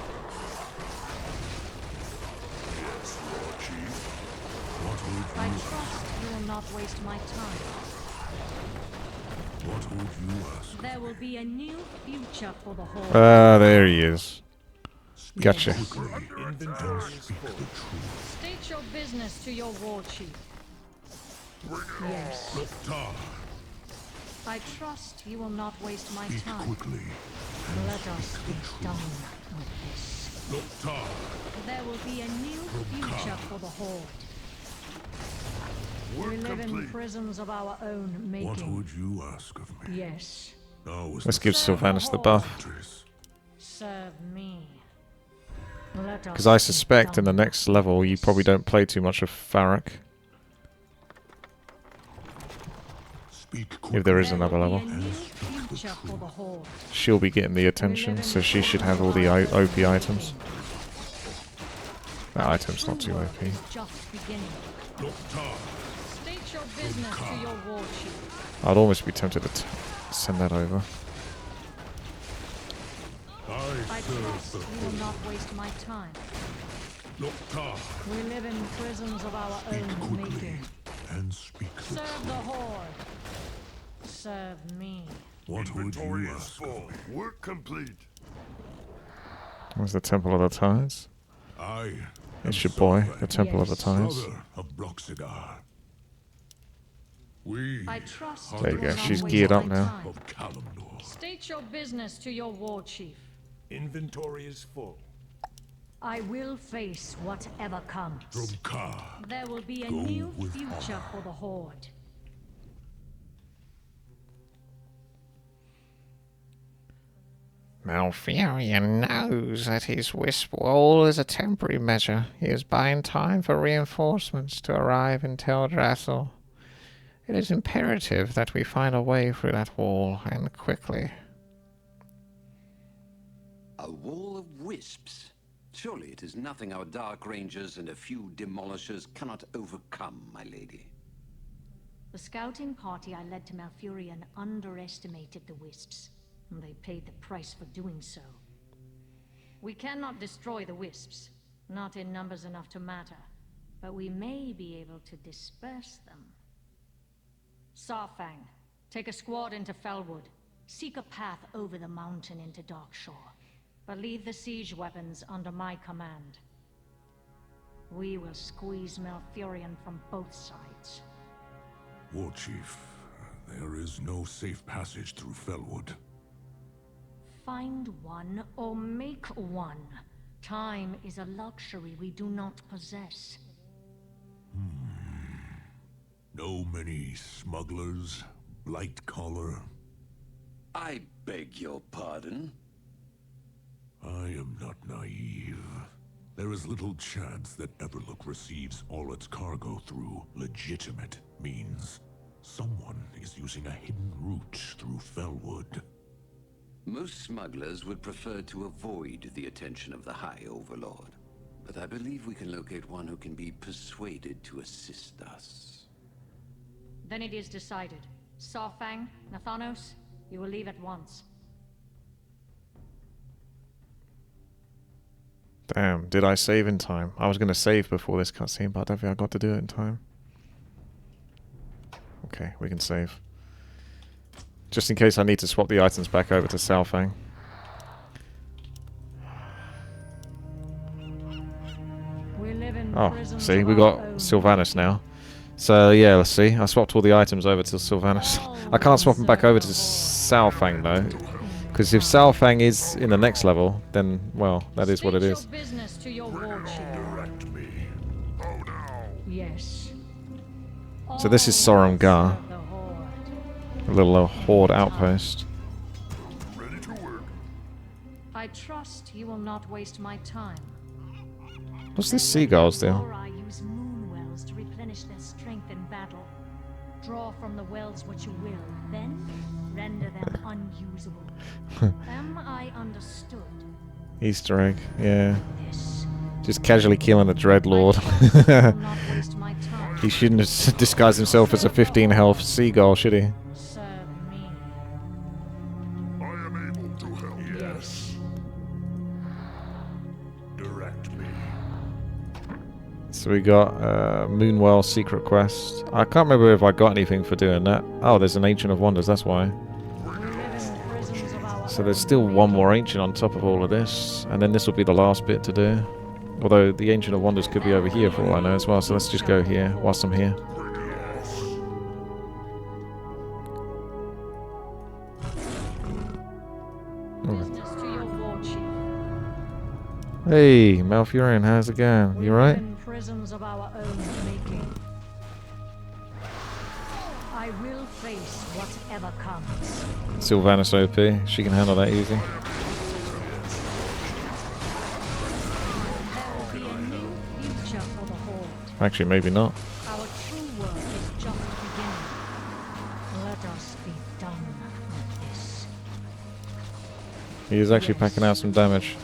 Yes, War Chief. What would I you trust you will not waste my time. What would you ask? There will be a new future for the Horde. Ah, there he is. Gotcha. Inventory is full. State your business to your war chief. Yes. Loktar. I trust you will not waste my Speak time. quickly. Let us be done with this. Loktar. There will be a new future for the Horde. We Work live in complete. prisons of our own What making. would you ask of me? Yes. Now was Let's the give Sylvanas the buff. fortress. Serve me. Let us Because I be suspect in the done next level you probably don't play too much of Farrak. Speak quickly. If there is There another will level. be a new future for the Horde. She'll be getting the attention, so she should have all the OP items. That item's not too True OP. work is just beginning. Loktar. State your business to your war chief. I'd almost be tempted to send that over. I trust you will not waste my time. Loktar. We live in prisons of our Speak own quickly making. and speak the Serve truth. the Horde. Serve me. What would Inventory you is ask full. of me? Work complete. Where's the Temple of the Tides? I It's your boy, the Temple of the Yes. Tides. brother of Broxigar. I trust There you you go, will not she's waste geared up my now. time. Of Kalimdor. State your business to your war chief. Inventory is full. I will face whatever comes. From Ka. There will be a Go new with future honor. for the Horde. Malfurion knows that his wisp wall is a temporary measure. He is buying time for reinforcements to arrive in Teldrassil. It is imperative that we find a way through that wall, and quickly. A wall of wisps? Surely it is nothing our Dark Rangers and a few demolishers cannot overcome, my lady. The scouting party I led to Malfurion underestimated the wisps, and they paid the price for doing so. We cannot destroy the wisps, not in numbers enough to matter, but we may be able to disperse them. Sarfang, take a squad into Felwood. Seek a path over the mountain into Darkshore, but leave the siege weapons under my command. We will squeeze Malfurion from both sides. War Chief, there is no safe passage through Felwood. Find one or make one. Time is a luxury we do not possess. No many smugglers, blight collar. I beg your pardon? I am not naive. There is little chance that Everlook receives all its cargo through legitimate means. Someone is using a hidden route through Felwood. Most smugglers would prefer to avoid the attention of the High Overlord, but I believe we can locate one who can be persuaded to assist us. Then it is decided. Sarfang, Nathanos, you will leave at once. Damn, did I save in time? I was going to save before this cutscene, but I don't think I got to do it in time. Okay, we can save. Just in case I need to swap the items back over to Sarfang. Oh, see, we got Sylvanas now. So yeah, let's see. I swapped all the items over to Sylvanas. I can't swap them back over to Saurfang though, because if Saurfang is in the next level, then well, that is what it is. Business to your war chief. Yes. So this is Sorumgar, a little Horde outpost. I trust you will not waste my time. What's this seagulls do? I use moon wells to replenish their strength in battle. Draw from the wells what you will, then render them unusable. Am I understood? Easter egg, yeah. Just casually killing a Dreadlord. He shouldn't have disguised himself as a 15 health seagull, should he? So we got Moonwell secret quest. I can't remember if I got anything for doing that. Oh, there's an Ancient of Wonders, that's why. So there's still one more Ancient on top of all of this. And then this will be the last bit to do. Although the Ancient of Wonders could be over here for all I know as well. So let's just go here whilst I'm here. Hey, Malfurion, how's it going? You alright? Prisons of our own making. I will face whatever comes. Sylvanas OP, she can handle that easy. There will be a new future for the Horde. Actually, maybe not. Our true work is just beginning. Let us be done with this. He is actually packing out some damage.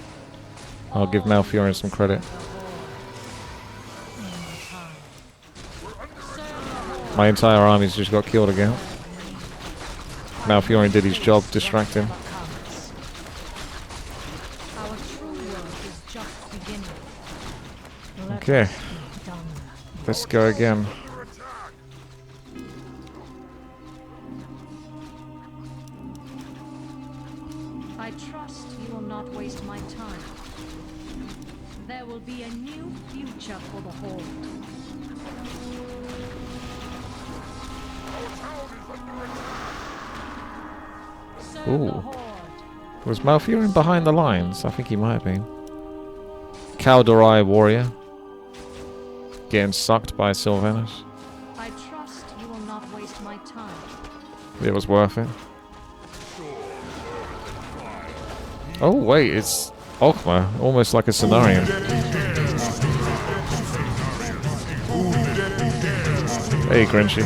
I'll give Malfurion some credit. My entire army's just got killed again. Malfurion did his job, distract him. Okay. Let's go again. I trust you will not waste my time. There will be a new future for the Horde. Ooh. Was Malfurion behind the lines? I think he might have been. Kaldorai warrior. Getting sucked by Sylvanas. I trust you will not waste my time. It was worth it. Oh wait, it's Ogma, almost like a scenario. Hey, Grinchy.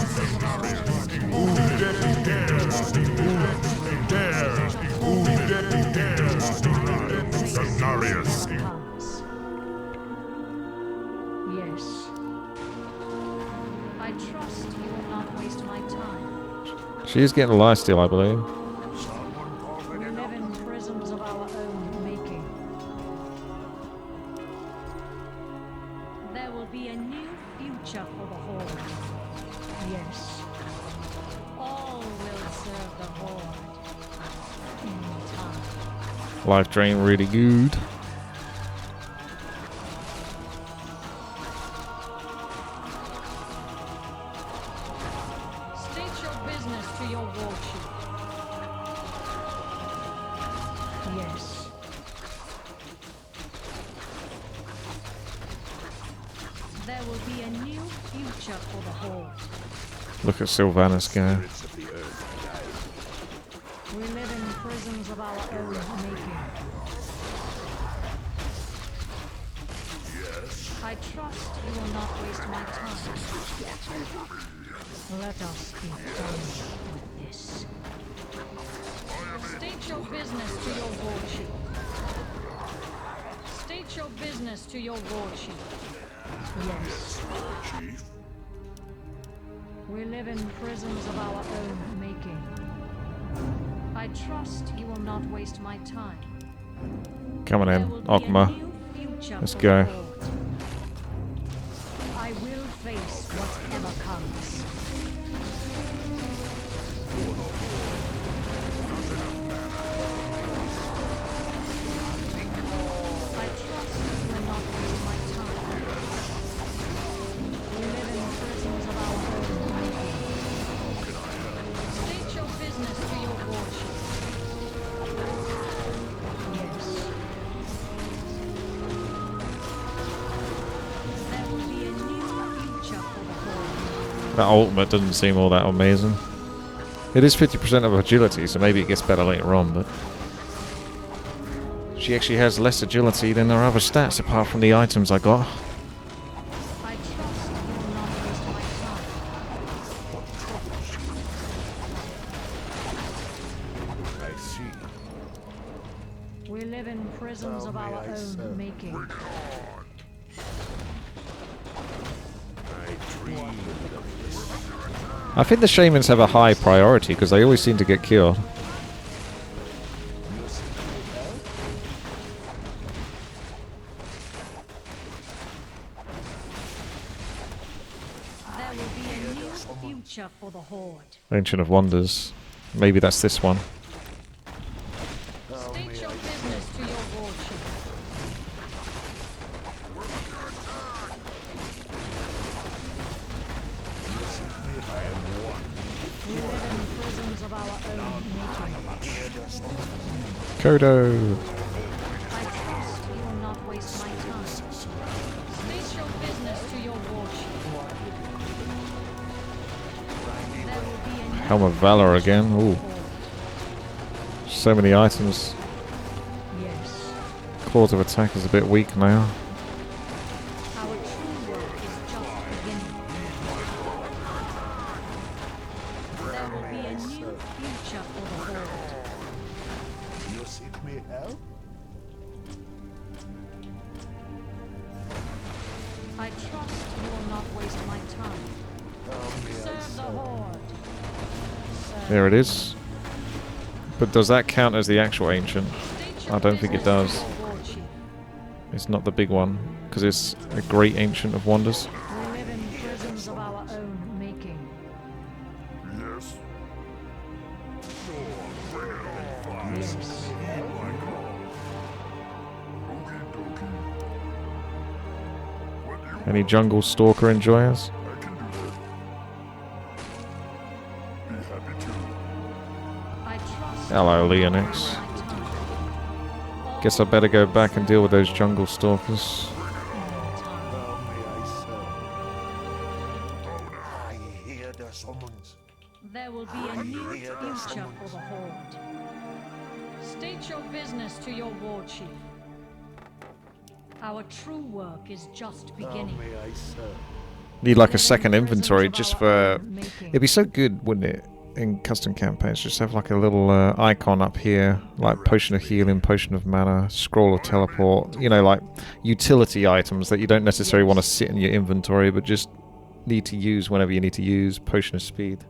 Yes. I trust you will not waste my time. She is getting a lifesteal, I believe. We live in prisons of our own making. There will be a new future for the Horde. Yes. All will serve the Horde. In time. Life drain really good. State your business to your war chief. Yes. There will be a new future for the Horde. Look at Sylvanas go. We live in prisons of our own making. I trust you will not waste my time. Let us be done with this. State your business to your war chief. State your business to your war chief. Yes. Chief? We live in prisons of our own making. I trust you will not waste my time. Coming in, Ogma. Let's go. I will face whatever comes. I trust you will not waste my time. We live in prisons of our own making. State your business to your war chief. Yes. There will be a new future for the Horde. That ultimate doesn't seem all that amazing. It is 50% of agility, so maybe it gets better later on, but... She actually has less agility than her other stats, apart from the items I got. I trust you will not waste my time. I see. We live in prisons of our own making. I think the shamans have a high priority, because they always seem to get killed. There will be a new future for the Horde. Ancient of Wonders. Maybe that's this one. State your business to your war chief. We live in prisons of our own making. Kodo. I trust you will not waste my time. State your business to your war chief. There will be a new Helm of Valor again. Ooh. So many items. yes. Claws of Attack is a bit weak now. Our true work is just beginning. There will be a new future for the Horde. You seek me help? I trust you will not waste my time. Serve the Horde. Serve There it is. But does that count as the actual Ancient? I don't think it does. your war chief. It's not the big one, because it's a great Ancient of Wonders. We live in prisons of our own making. Yes. Yes. Any Jungle Stalker enjoyers? I can do that. Be happy to. I trust Hello, you will not Leonix. waste my time. Guess I better go back and deal with those jungle stalkers. I hear the summons. There will be a new future for the Horde. State your business to your war chief. Our true work is just beginning. May I serve? Need like a second inventory just for... It'd be so good, wouldn't it, in custom campaigns, just have like a little icon up here, like potion of healing, potion of mana, scroll of teleport, you know, like utility items that you don't necessarily want to sit in your inventory, but just need to use whenever you need to use, potion of speed.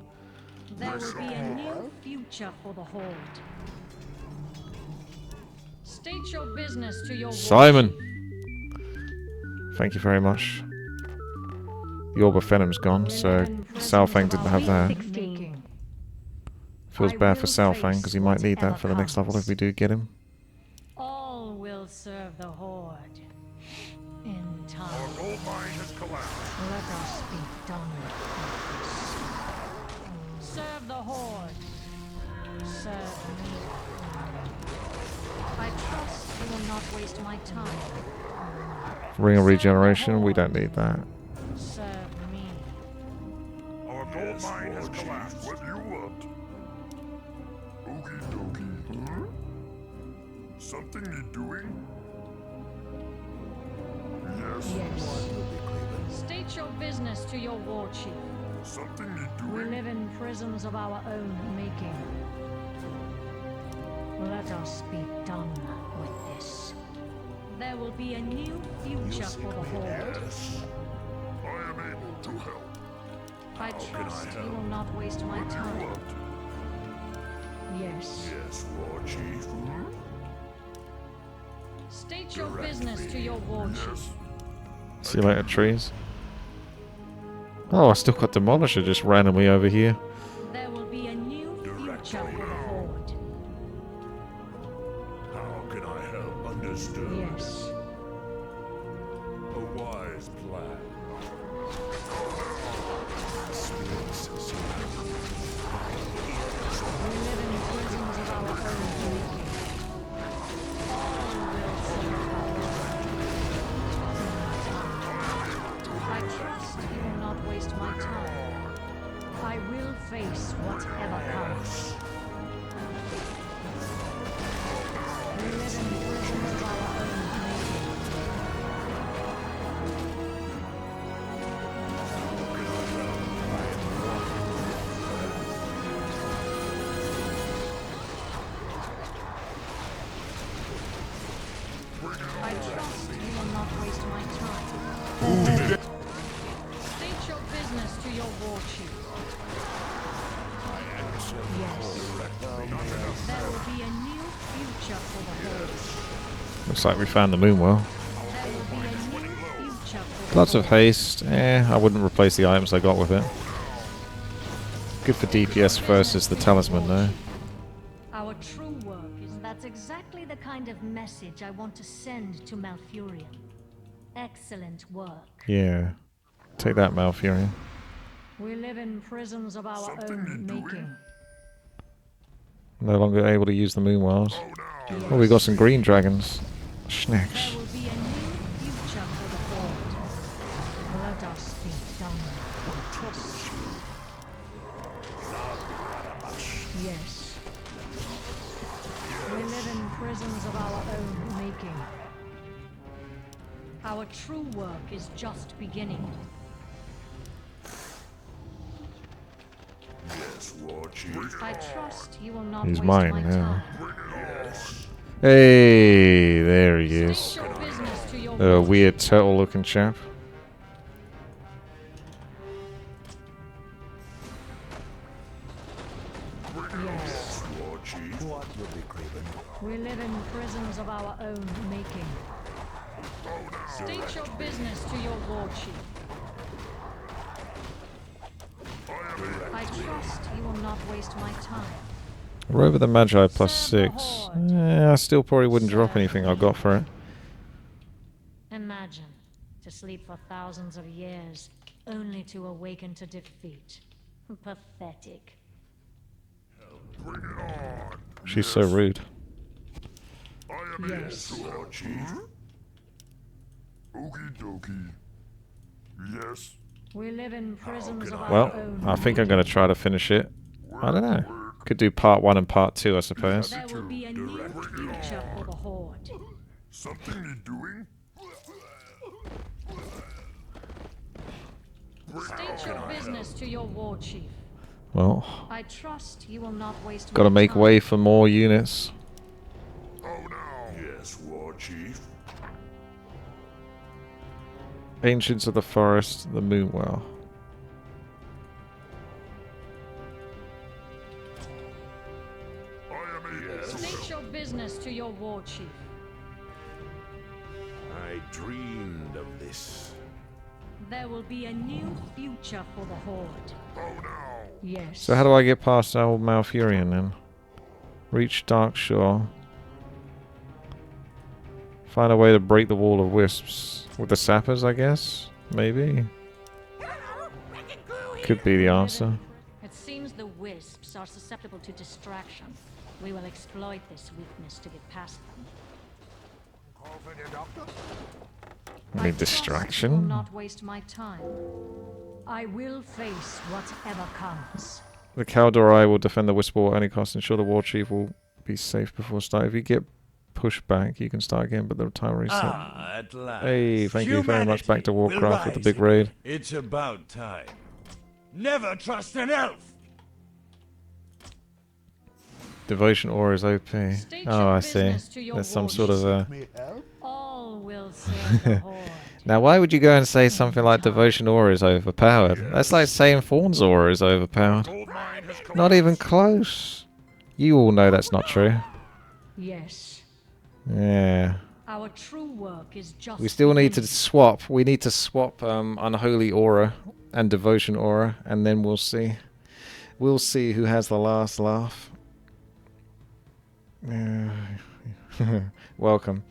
There will be a new future for the Horde. State your business to your war Simon! chief. Thank you very much. The Orb of Venom's gone, so Salfang didn't have that. Feels bad for Salfang, because he might need that for the next level if we do get him. All will serve the Horde. In time. Our gold mine has collapsed. Let us be done with this. Serve the Horde. Serve me. I trust you will not waste my time. Ring of Regeneration, we don't need that. Serve me. Our gold mine has collapsed. What do you want? Okie dokie. Huh? Something need doing? Yes. State your business to your war chief. Something need We doing? live in prisons of our own making. Let us be done with this. There will be a new future for the Horde. Yes. I am able to help. I trust you will not waste my time. Yes. Yes, War Chief. State your business to your war chief. See you later, trees. Oh, I still got Demolisher just randomly over here. There will be a new future for the Horde. How can I help? Understood. Yes. A wise plan. We live in prisons of our own making. All will serve our I trust you will not waste my time. I will face whatever comes. We live in prisons of our own making. I trust you will not waste my time. State your business to your war chief. Yes. There will be a new future for the Horde. Looks like we found the Moonwell. There will be a new future for the Lots of haste. I wouldn't replace the items I got with it. Good for DPS versus the talisman though. Our true work is that's exactly the kind of message I want to send to Malfurion. Excellent work. Yeah. Take that, Malfurion. We live in prisons of our own making. No longer able to use the Moonwells. Oh, we got some green dragons. Snacks. There will be a new future for the Horde. Let us be done with this. Yes. We live in prisons of our own making. Our true work is just beginning. Yes, War Chief. I trust you will not He's waste mine my now. time. Hey, there he is. State your business to your A war weird turtle looking chap. Yes. War Chief. What will be craven? We live in prisons of our own making. State your business to your war chief. I trust you will not waste my time. Robe of the Magi plus 6. I still probably wouldn't drop anything I got for it. Imagine, to sleep for thousands of years, only to awaken to defeat. Pathetic. Bring it on. She's so rude. I am Yes. War Chief. Okie dokie. Yes. We live in prisons of our Well, own. I think I'm going to try to finish it. I don't know. Could do part 1 and part 2, I suppose. There will be a new future for the Horde. Something you doing? State your business to your war chief. Well, I trust you will not waste got to my make time. way for more units. Oh no. Yes, War Chief. Ancients of the Forest, the Moonwell. State your business to your war chief. I dreamed of this. There will be a new future for the Horde. Oh no. Yes. So how do I get past old Malfurion then? Reach Dark Shore. Find a way to break the wall of wisps. With the sappers, I guess? Maybe? Could be the answer. It seems the wisps are susceptible to distraction. We will exploit this weakness to get past them. Call for the doctor? Any I trust you will distraction? not waste my time. I will face whatever comes. The Caldori will defend the Whisper at any cost. Ensure the War Chief will be safe before start. If you get pushed back, you can start again, but the timer reset. At last. Hey, thank you very much. Back to Humanity Warcraft with the will big rise raid. again. It's about time. Never trust an elf! Devotion Aura is OP. State Oh, your I see. business to your There's some war sort of a... Me help? All will serve the Horde. Now, why would you go and say something like Devotion Aura is overpowered? That's like saying Fawn's Aura is overpowered. Not even close. You all know that's not true. Yes. Yeah. Our true work is just We still need to beginning. swap. We need to swap Unholy Aura and Devotion Aura, and then we'll see. We'll see who has the last laugh. Welcome.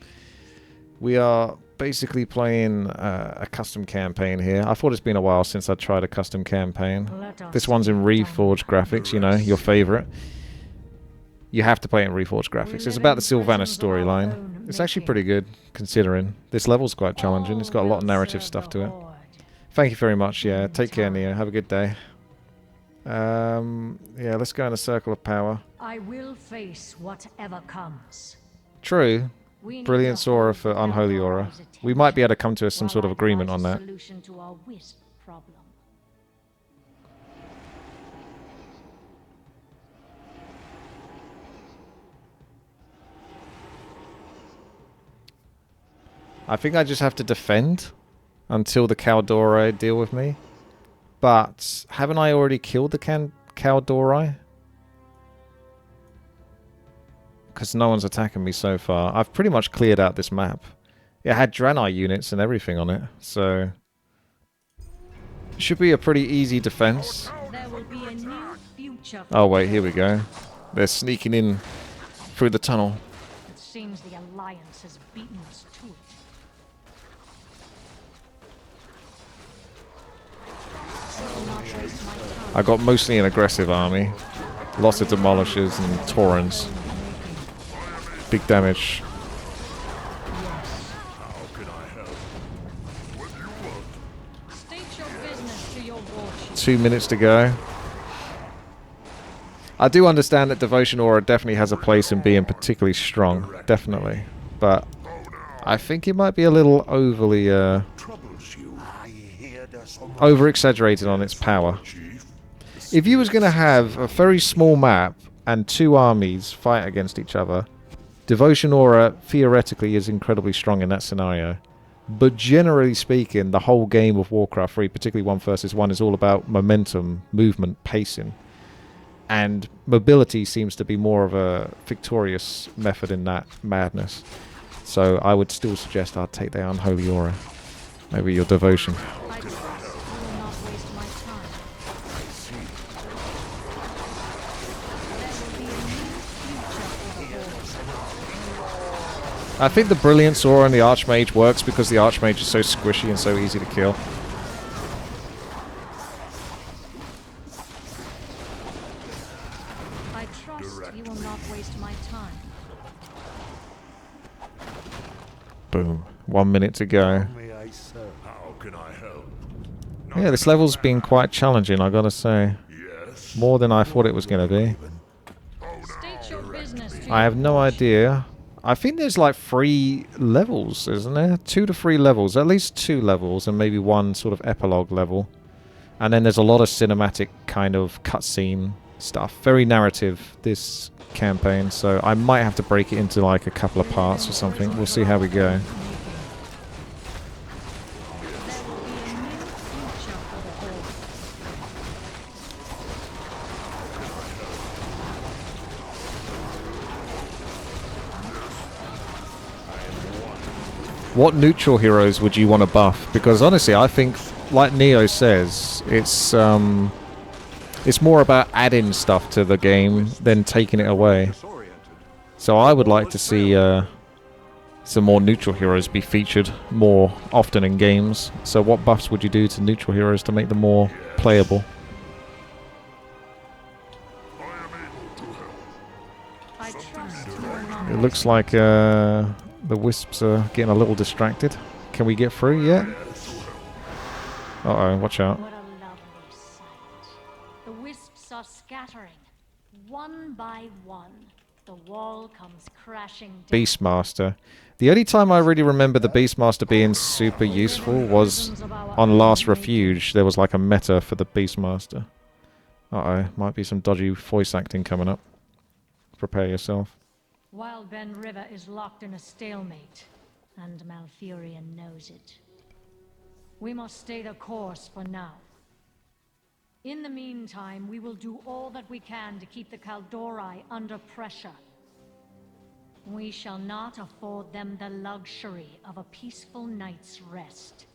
We are basically playing a custom campaign here. I thought it's been a while since I tried a custom campaign. This one's in reforged graphics, you know, your favorite. You have to play it in reforged graphics. It's about the Sylvanas storyline. It's actually pretty good, considering. This level's quite challenging. It's got a lot of narrative stuff to it. Thank you very much. Yeah, take care, Neo. Have a good day. Yeah, let's go in a circle of power. I will face whatever comes. True. We need Brilliance the Aura Horde for to Unholy help Aura. rise We might be able to come to attention, some sort of while I agreement devise on a that. solution to our wisp problem. I think I just have to defend until the Caldori deal with me. But haven't I already killed the Caldori? Because no one's attacking me so far. I've pretty much cleared out this map. It had Draenei units and everything on it, so... Should be a pretty easy defense. There will be a new future for Oh wait, here we go. They're sneaking in through the tunnel. It seems the Alliance has beaten us to it. I will not waste my time. I got mostly an aggressive army. Lots of demolishers and Taurens. Big damage. State your business to your war chief. 2 minutes to go. I do understand that Devotion Aura definitely has a place in being particularly strong. Definitely. But I think it might be a little overly, over-exaggerated on its power. If you was going to have a very small map and two armies fight against each other, Devotion Aura theoretically is incredibly strong in that scenario. But generally speaking, the whole game of Warcraft 3, particularly 1 versus 1, is all about momentum, movement, pacing. And mobility seems to be more of a victorious method in that madness. So I would still suggest I'd take the Unholy Aura. Maybe your Devotion. I trust you will not waste my time. There will be a new future for the Horde. I think the Brilliance Aura and the Archmage works because the Archmage is so squishy and so easy to kill. I trust he will not waste my time. Boom. 1 minute to go. How can I help? Yeah, this level's been quite challenging, I gotta say. Yes. More than I thought it was gonna be. State your business to I have no your idea. I think there's like 3 levels, isn't there? 2 to 3 levels. At least 2 levels and maybe 1 sort of epilogue level. And then there's a lot of cinematic kind of cutscene stuff. Very narrative, this campaign. So I might have to break it into like a couple of parts or something. We'll see how we go. What neutral heroes would you want to buff? Because honestly, I think, like Neo says, it's more about adding stuff to the game than taking it away. So I would like to see some more neutral heroes be featured more often in games. So what buffs would you do to neutral heroes to make them more playable? It looks like the wisps are getting a little distracted. Can we get through yet? Uh-oh, watch out. What a lovely sight. The wisps are scattering. One by one, the wall comes crashing down. Beastmaster. The only time I really remember the Beastmaster being super useful was on Last Refuge. There was like a meta for the Beastmaster. Uh-oh, might be some dodgy voice acting coming up. Prepare yourself. Wild Bend River is locked in a stalemate, and Malfurion knows it. We must stay the course for now. In the meantime, we will do all that we can to keep the Kaldorei under pressure. We shall not afford them the luxury of a peaceful night's rest.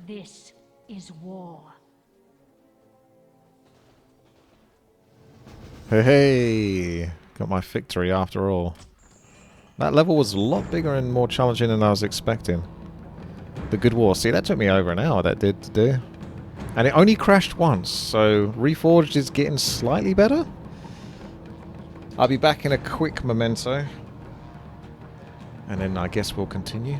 This is war. Hey, got my victory after all. That level was a lot bigger and more challenging than I was expecting. The Good War. See, that took me over an hour, that did to do. And it only crashed once, so Reforged is getting slightly better. I'll be back in a quick memento. And then I guess we'll continue.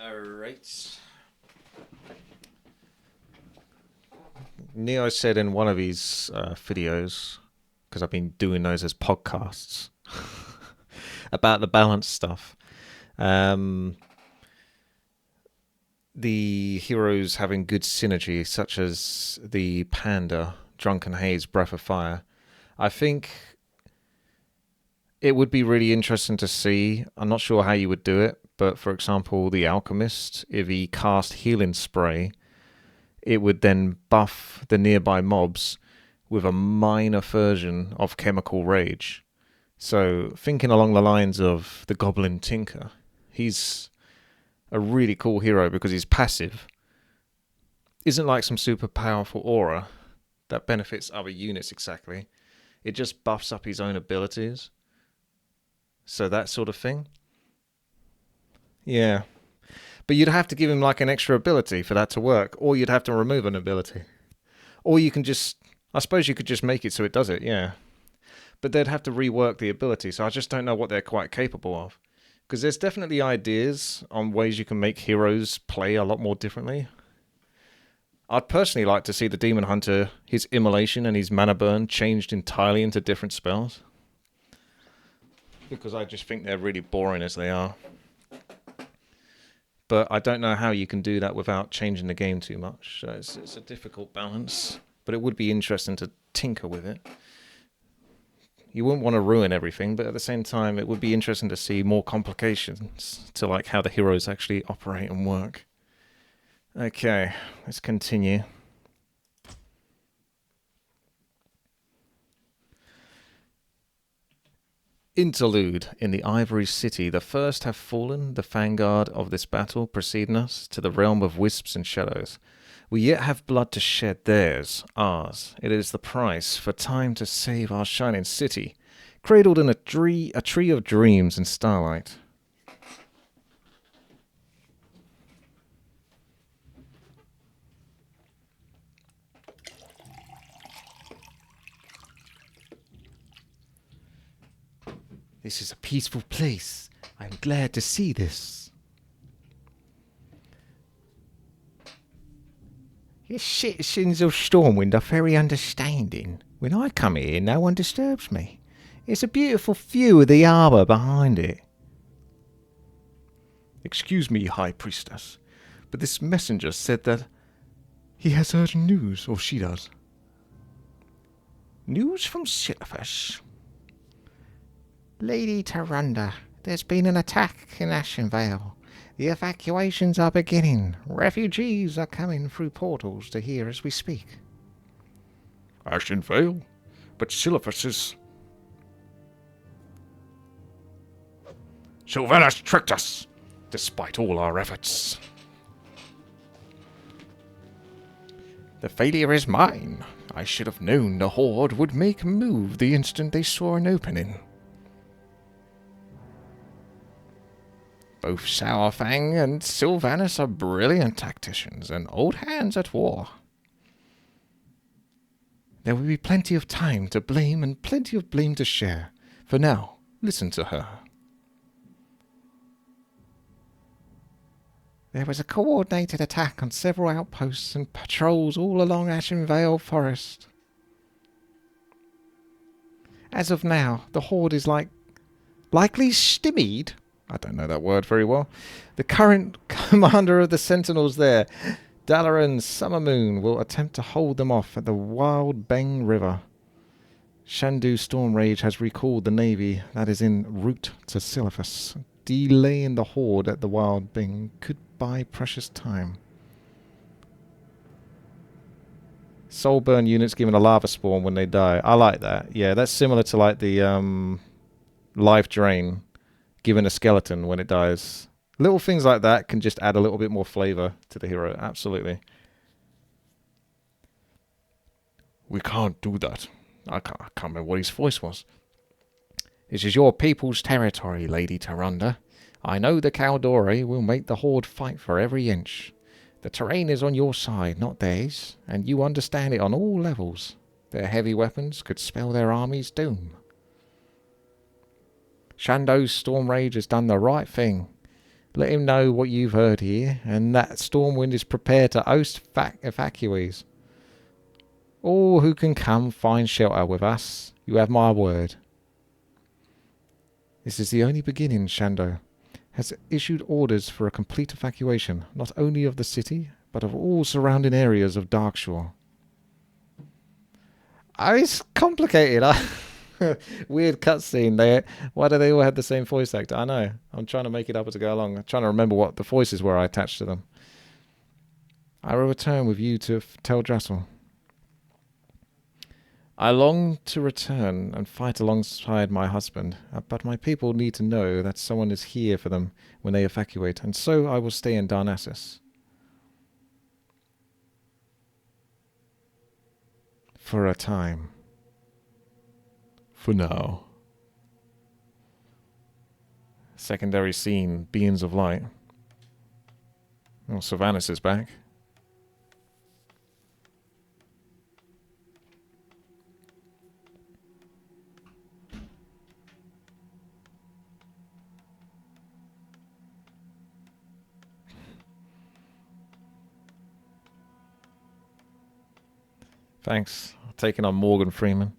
Alright. Neo said in one of his videos, because I've been doing those as podcasts, about the balance stuff. The heroes having good synergy, such as the Panda, Drunken Haze, Breath of Fire. I think it would be really interesting to see. I'm not sure how you would do it, but for example, the Alchemist, if he cast Healing Spray, it would then buff the nearby mobs with a minor version of Chemical Rage. So, thinking along the lines of the Goblin Tinker, he's a really cool hero because his passive isn't like some super powerful aura that benefits other units exactly. It just buffs up his own abilities. So that sort of thing. Yeah. But you'd have to give him like an extra ability for that to work, or you'd have to remove an ability. Or you can just, I suppose you could just make it so it does it, yeah. But they'd have to rework the ability, so I just don't know what they're quite capable of. Because there's definitely ideas on ways you can make heroes play a lot more differently. I'd personally like to see the Demon Hunter, his immolation and his mana burn changed entirely into different spells. Because I just think they're really boring as they are. But I don't know how you can do that without changing the game too much. So it's a difficult balance. But it would be interesting to tinker with it. You wouldn't want to ruin everything, but at the same time, it would be interesting to see more complications to like how the heroes actually operate and work. Okay, let's continue. Interlude. In the Ivory City, the first have fallen, the vanguard of this battle preceding us, to the realm of wisps and shadows. We yet have blood to shed, theirs, ours. It is the price for time to save our shining city, cradled in a tree of dreams and starlight. This is a peaceful place. I am glad to see this. The citizens of Stormwind are very understanding. When I come here, no one disturbs me. It's a beautiful view of the harbour behind it. Excuse me, High Priestess, but this messenger said that he has urgent news, or she does. News from Silphus? Lady Tarunda, there's been an attack in Ashenvale. The evacuations are beginning. Refugees are coming through portals to here as we speak. Ashenvale? But Silphus is... Sylvanas tricked us, despite all our efforts. The failure is mine. I should have known the Horde would make a move the instant they saw an opening. Both Sourfang and Sylvanas are brilliant tacticians and old hands at war. There will be plenty of time to blame and plenty of blame to share. For now, listen to her. There was a coordinated attack on several outposts and patrols all along Ashenvale Forest. As of now, the Horde is likely stymied. I don't know that word very well. The current commander of the Sentinels there, Dalaran Summermoon, will attempt to hold them off at the Wild Beng River. Shandu Stormrage has recalled the navy that is en route to Silphus. Delaying the Horde at the Wild Beng could buy precious time. Soulburn units given a lava spawn when they die. I like that. Yeah, that's similar to like the life drain given a skeleton when it dies. Little things like that can just add a little bit more flavor to the hero. Absolutely. We can't do that. I can't remember what his voice was. This is your people's territory, Lady Tarunda. I know the Caldore will make the Horde fight for every inch. The terrain is on your side, not theirs, and you understand it on all levels. Their heavy weapons could spell their army's doom. Shando's Stormrage has done the right thing. Let him know what you've heard here, and that Stormwind is prepared to host evacuees. All who can come find shelter with us. You have my word. This is the only beginning. Shando has issued orders for a complete evacuation, not only of the city, but of all surrounding areas of Darkshore. Oh, it's complicated. Weird cutscene. Why do they all have the same voice actor? I know. I'm trying to make it up as I go along. I'm trying to remember what the voices were I attached to them. I will return with you to Tel Drassel. I long to return and fight alongside my husband, but my people need to know that someone is here for them when they evacuate, and so I will stay in Darnassus. For a time. For now. Secondary scene, Beings of Light. Oh, Sylvanas is back. Thanks. Taking on Morgan Freeman.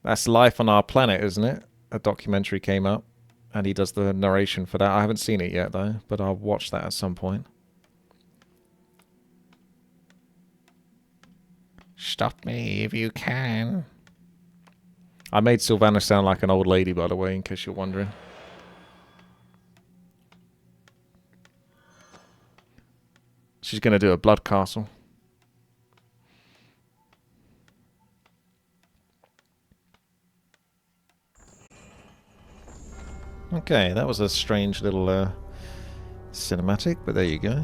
That's Life on Our Planet, isn't it? A documentary came up, and he does the narration for that. I haven't seen it yet, though, but I'll watch that at some point. Stop me if you can. I made Sylvanas sound like an old lady, by the way, in case you're wondering. She's going to do a blood castle. Okay, that was a strange little cinematic, but there you go.